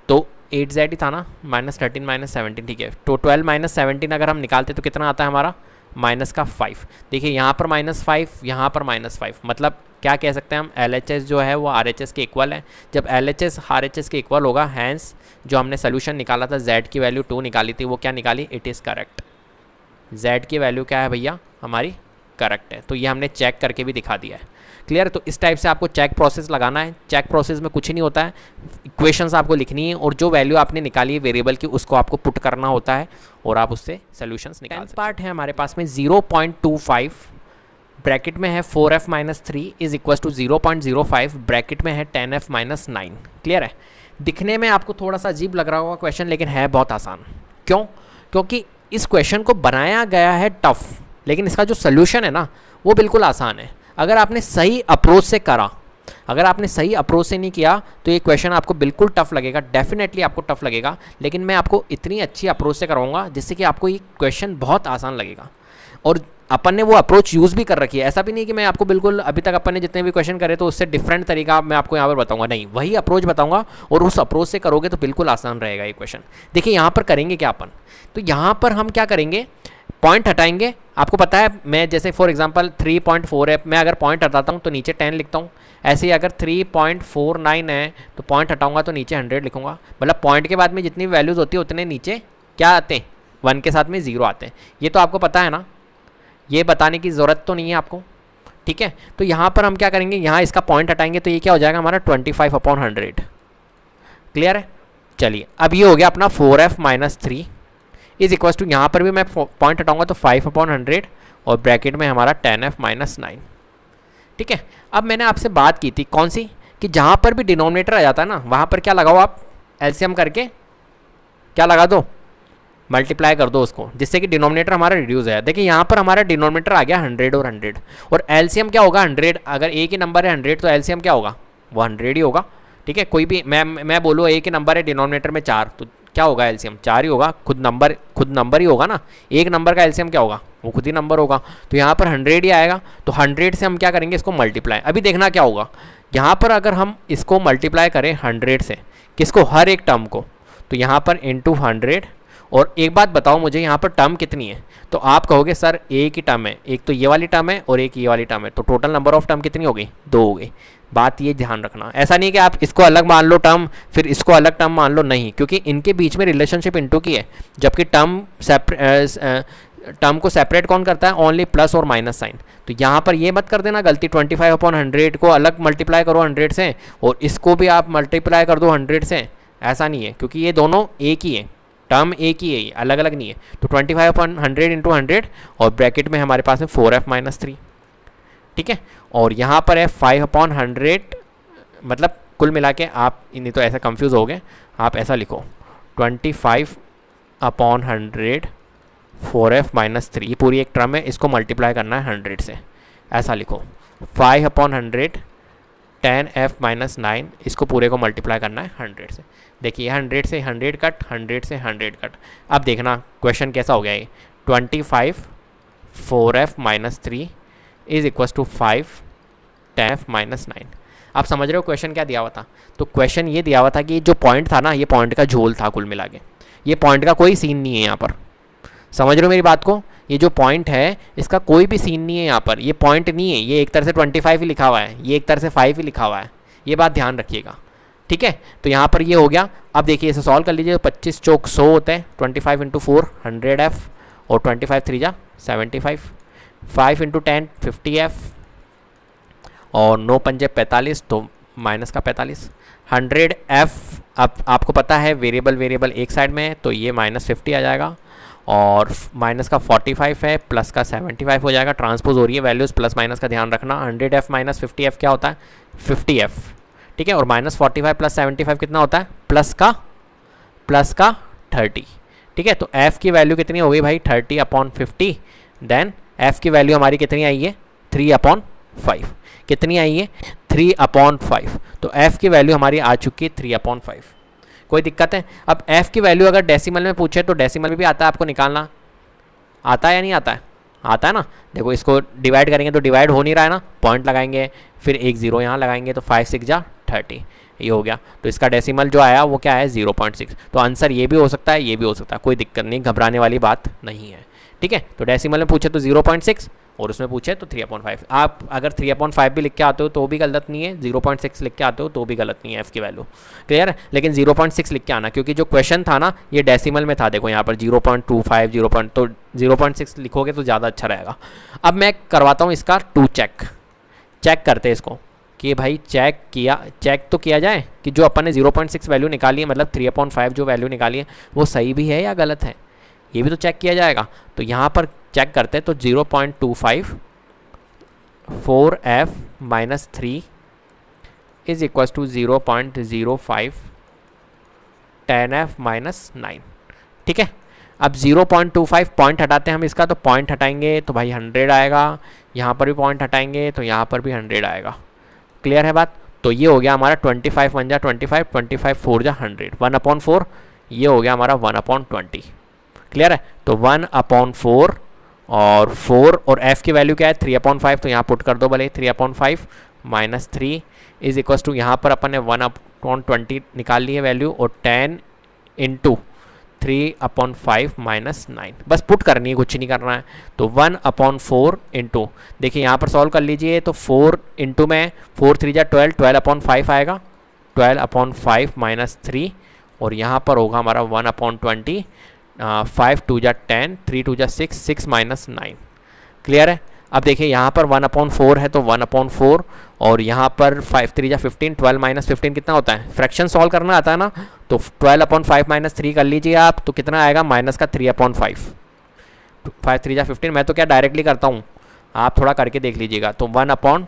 तो 8z ही था ना, -13 -17, ठीक है। तो 12 -17 अगर हम निकालते तो कितना आता है हमारा -5। देखिए यहाँ पर -5, यहाँ पर -5, मतलब क्या कह सकते हैं हम, LHS जो है वो RHS के इक्वल है। जब LHS RHS के इक्वल होगा, हैंस जो हमने सोल्यूशन निकाला था z की वैल्यू 2 निकाली थी, वो क्या निकाली, इट इज़ करेक्ट। z की वैल्यू क्या है भैया हमारी, करेक्ट है। तो ये हमने चेक करके भी दिखा दिया है। क्लियर। तो इस टाइप से आपको चेक प्रोसेस लगाना है। चेक प्रोसेस में कुछ नहीं होता है, इक्वेशंस आपको लिखनी है और जो वैल्यू आपने निकाली है वेरिएबल की उसको आपको पुट करना होता है और आप उससे सोल्यूशंस निकाल सकते हैं। पार्ट है हमारे पास में 0.25 ब्रैकेट में है 4f - 3 is equal to 0.05 bracket में है 10f - 9। क्लियर है। दिखने में आपको थोड़ा सा अजीब लग रहा होगा क्वेश्चन, लेकिन है बहुत आसान। क्यों? क्योंकि इस क्वेश्चन को बनाया गया है टफ, लेकिन इसका जो सोल्यूशन है ना वो बिल्कुल आसान है। अगर आपने सही अप्रोच से करा, अगर आपने सही अप्रोच से नहीं किया तो ये क्वेश्चन आपको बिल्कुल टफ लगेगा, डेफिनेटली आपको टफ लगेगा। लेकिन मैं आपको इतनी अच्छी अप्रोच से कराऊंगा जिससे कि आपको ये क्वेश्चन बहुत आसान लगेगा। और अपन ने वो अप्रोच यूज़ भी कर रखी है, ऐसा भी नहीं कि मैं आपको बिल्कुल अभी तक अपन ने जितने भी क्वेश्चन करे तो उससे डिफरेंट तरीका मैं आपको यहाँ पर बताऊंगा, नहीं, वही अप्रोच बताऊंगा और उस अप्रोच से करोगे तो बिल्कुल आसान रहेगा ये क्वेश्चन। देखिए यहाँ पर करेंगे क्या अपन, तो यहाँ पर हम क्या करेंगे, पॉइंट हटाएंगे। आपको पता है मैं जैसे फॉर एग्जांपल 3.4 है, मैं अगर पॉइंट हटाता हूँ तो नीचे 10 लिखता हूँ। ऐसे ही अगर 3.49 है तो पॉइंट हटाऊंगा तो नीचे 100 लिखूंगा। मतलब पॉइंट के बाद में जितनी वैल्यूज़ होती है उतने नीचे क्या आते हैं, 1 के साथ में 0 आते हैं। ये तो आपको पता है ना, ये बताने की ज़रूरत तो नहीं है आपको, ठीक है। तो यहाँ पर हम क्या करेंगे, यहाँ इसका पॉइंट हटाएंगे तो ये क्या हो जाएगा हमारा 25/100। क्लियर है। चलिए अब ये हो गया अपना 4f - 3 इज इक्वल टू, यहाँ पर भी मैं पॉइंट हटाऊंगा तो 5/100 और ब्रैकेट में हमारा 10f - 9। ठीक है। अब मैंने आपसे बात की थी कौन सी, कि जहाँ पर भी डिनोमिनेटर आ जाता है ना वहाँ पर क्या लगाओ आप, एलसीएम करके क्या लगा दो, मल्टीप्लाई कर दो उसको, जिससे कि डिनोमिनेटर हमारा रिड्यूस है। देखिए यहाँ पर हमारा डिनोमिनेटर आ गया 100 और 100 और एलसीएम क्या होगा 100। अगर एक ही नंबर है 100 तो एलसीएम क्या होगा, वो 100 ही होगा। ठीक है। कोई भी मैं बोलूँ एक ही नंबर है डिनोमिनेटर में 4 तो क्या होगा एलसीएम 4 ही होगा, खुद नंबर ही होगा ना। एक नंबर का एलसीएम क्या होगा, वो खुद ही नंबर होगा। तो यहाँ पर 100 ही आएगा। तो 100 से हम क्या करेंगे, इसको मल्टीप्लाई। अभी देखना क्या होगा, यहाँ पर अगर हम इसको मल्टीप्लाई करें 100 से, किसको, हर एक टर्म को, तो यहाँ पर इंटू 100। और एक बात बताओ मुझे, यहाँ पर टर्म कितनी है, तो आप कहोगे सर एक ही टर्म है, एक तो ये वाली टर्म है और एक ये वाली टर्म है, तो टोटल नंबर ऑफ टर्म कितनी हो गई, 2 हो गई। बात ये ध्यान रखना, ऐसा नहीं कि आप इसको अलग मान लो टर्म फिर इसको अलग टर्म मान लो, नहीं, क्योंकि इनके बीच में रिलेशनशिप इंटू की है। जबकि टर्म को सेपरेट कौन करता है, ओनली प्लस और माइनस साइन। तो यहाँ पर ये मत कर देना गलती, 25/100 को अलग मल्टीप्लाई करो 100 से और इसको भी आप मल्टीप्लाई कर दो 100 से, ऐसा नहीं है, क्योंकि ये दोनों एक ही है, टर्म एक ही है, ये अलग अलग नहीं है। तो 25/100 इंटू 100 और ब्रैकेट में हमारे पास है 4f - 3। ठीक है। और यहाँ पर है 5/100, मतलब कुल मिला के आप नहीं तो ऐसा कंफ्यूज हो गए, आप ऐसा लिखो 25/100 4f - 3, पूरी एक टर्म है, इसको मल्टीप्लाई करना है 100 से, ऐसा लिखो। 5/100 10f - 9, इसको पूरे को मल्टीप्लाई करना है 100 से। देखिए 100 से 100 कट, 100 से 100 कट। अब देखना क्वेश्चन कैसा हो गया ये, 25 4f - 3 is equal to 5 10f - 9। आप समझ रहे हो क्वेश्चन क्या दिया हुआ था, तो क्वेश्चन ये दिया हुआ था कि जो पॉइंट था ना, ये पॉइंट का झोल था कुल मिला के, ये पॉइंट का कोई सीन नहीं है यहाँ पर। समझ रहे हो मेरी बात को, ये जो पॉइंट है इसका कोई भी सीन नहीं है यहाँ पर, ये पॉइंट नहीं है, ये एक तरह से 25 ही लिखा हुआ है, ये एक तरह से 5 ही लिखा हुआ है, ये बात ध्यान रखिएगा। ठीक है। तो यहाँ पर ये हो गया। अब देखिए इसे सॉल्व कर लीजिए, 25 चौक 100 होते हैं, 25 इंटू 4 100f और 25 3 जा 75, 5 इंटू 10 50f और 9 पंजे 45, तो माइनस का 45, 100f। अब आपको पता है वेरिएबल एक साइड में है तो ये -50 आ जाएगा और माइनस का 45 है, प्लस का 75 हो जाएगा। ट्रांसपोज हो रही है वैल्यूज़, प्लस माइनस का ध्यान रखना। 100f - 50f क्या होता है, 50f। ठीक है। और -45 + 75 कितना होता है, प्लस का 30। ठीक है, तो f की वैल्यू कितनी हो गई भाई 30/50। देन f की वैल्यू हमारी कितनी आई है 3/5। कितनी आई है 3/5। तो f की वैल्यू हमारी आ चुकी है 3/5। कोई दिक्कत है? अब f की वैल्यू अगर डेसिमल में पूछे तो डेसिमल में भी आता है आपको निकालना, आता है या नहीं आता है? आता है ना। देखो इसको डिवाइड करेंगे तो डिवाइड हो नहीं रहा है ना, पॉइंट लगाएंगे, फिर एक जीरो यहाँ लगाएंगे तो 5 6 जा 30, ये हो गया। तो इसका डेसिमल जो आया वो क्या है 0.6। तो आंसर ये भी हो सकता है, ये भी हो सकता है, कोई दिक्कत नहीं, घबराने वाली बात नहीं है। ठीक है, तो डेसिमल में पूछे तो 0.6 और उसमें पूछे तो 3/5। आप अगर 3/5 भी लिख के आते हो तो भी गलत नहीं है, 0.6 लिख के आते हो तो भी गलत नहीं है f की वैल्यू। क्लियर है? लेकिन 0.6 लिख के आना, क्योंकि जो क्वेश्चन था ना ये डेसिमल में था। देखो यहाँ पर 0.25 तो 0.6 लिखोगे तो ज़्यादा अच्छा रहेगा। अब मैं करवाता हूँ इसका 2 चेक करते हैं इसको कि भाई चेक तो किया जाए कि जो अपन ने 0.6 वैल्यू निकाली है, मतलब 3/5 जो वैल्यू निकाली है वो सही भी है या गलत है, ये भी तो चेक किया जाएगा। तो यहाँ पर चेक करते हैं, तो 0.25 4f - 3 is equal to 0.05 10f - 9। ठीक है, अब 0.25 पॉइंट हटाते हैं हम इसका, तो पॉइंट हटाएंगे तो भाई 100 आएगा, यहाँ पर भी पॉइंट हटाएंगे तो यहाँ पर भी 100 आएगा। क्लियर है बात? तो ये हो गया हमारा 25 1 जा 25, 25 4 जा 100, 1/4, ये हो गया हमारा 1/20। क्लियर है? तो 1/4 और 4 और f की वैल्यू क्या है 3/5, तो यहाँ पुट कर दो भले 3/5 - 3 इज इक्वल टू, यहाँ पर अपन ने 1/20 निकाल ली है वैल्यू, और 10 × 3/5 - 9 बस पुट करनी है, कुछ नहीं करना है। तो 1/4 इंटू, देखिए यहाँ पर सॉल्व कर लीजिए, तो 4 इंटू में 4 3 जा 12, 12/5 आएगा, 12/5 - 3, और यहाँ पर होगा हमारा 1/20, 5 2 जा 10, 3 2 जा 6, 6 - 9। क्लियर है? अब देखिए यहाँ पर 1/4 है तो 1/4, और यहाँ पर 5 3 जा 15, 12 - 15 कितना होता है? फ्रैक्शन सॉल्व करना आता है ना, तो 12/5 - 3 कर लीजिए आप, तो कितना आएगा माइनस का 3/5। 5 3 जा 15, मैं तो क्या डायरेक्टली करता हूँ, आप थोड़ा करके देख लीजिएगा। तो 1/20,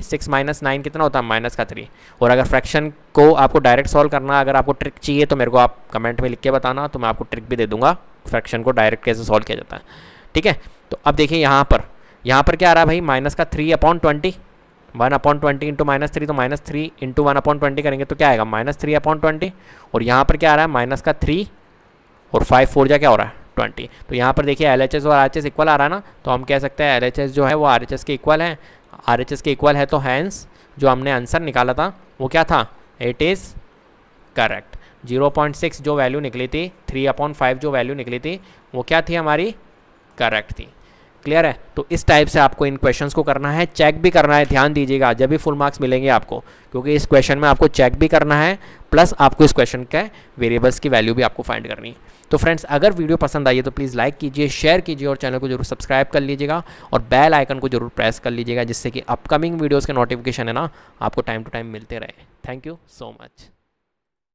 6 - 9 कितना होता है माइनस का 3। और अगर फ्रैक्शन को आपको डायरेक्ट सॉल्व करना, अगर आपको ट्रिक चाहिए तो मेरे को आप कमेंट में लिख के बताना, तो मैं आपको ट्रिक भी दे दूंगा फ्रैक्शन को डायरेक्ट कैसे सॉल्व किया जाता है। ठीक है, तो अब देखिए यहाँ पर क्या आ रहा है भाई माइनस का 3/20, 1/20 इंटू -3, तो -3 इंटू 1/20 करेंगे तो क्या आएगा -3/20, और यहाँ पर क्या आ रहा है माइनस का 3 और 5 4 जा क्या हो रहा है 20। तो यहाँ पर देखिए LHS और RHS इक्वल आ रहा है ना, तो हम कह सकते हैं LHS जो है वो RHS के इक्वल है, RHS के इक्वल है, तो हैंस जो हमने आंसर निकाला था वो क्या था, इट इज़ करेक्ट। 0.6 जो वैल्यू निकली थी, 3/5 जो वैल्यू निकली थी वो क्या थी हमारी, करेक्ट थी। क्लियर है? तो इस टाइप से आपको इन क्वेश्चंस को करना है, चेक भी करना है, ध्यान दीजिएगा जब भी फुल मार्क्स मिलेंगे आपको, क्योंकि इस क्वेश्चन में आपको चेक भी करना है, प्लस आपको इस क्वेश्चन के वेरिएबल्स की वैल्यू भी आपको फाइंड करनी है। तो फ्रेंड्स अगर वीडियो पसंद आई है तो प्लीज़ लाइक कीजिए, शेयर कीजिए, और चैनल को जरूर सब्सक्राइब कर लीजिएगा, और बेल आइकन को जरूर प्रेस कर लीजिएगा, जिससे कि अपकमिंग वीडियोज़ के नोटिफिकेशन है ना आपको टाइम टू टाइम मिलते रहे। Thank you so much.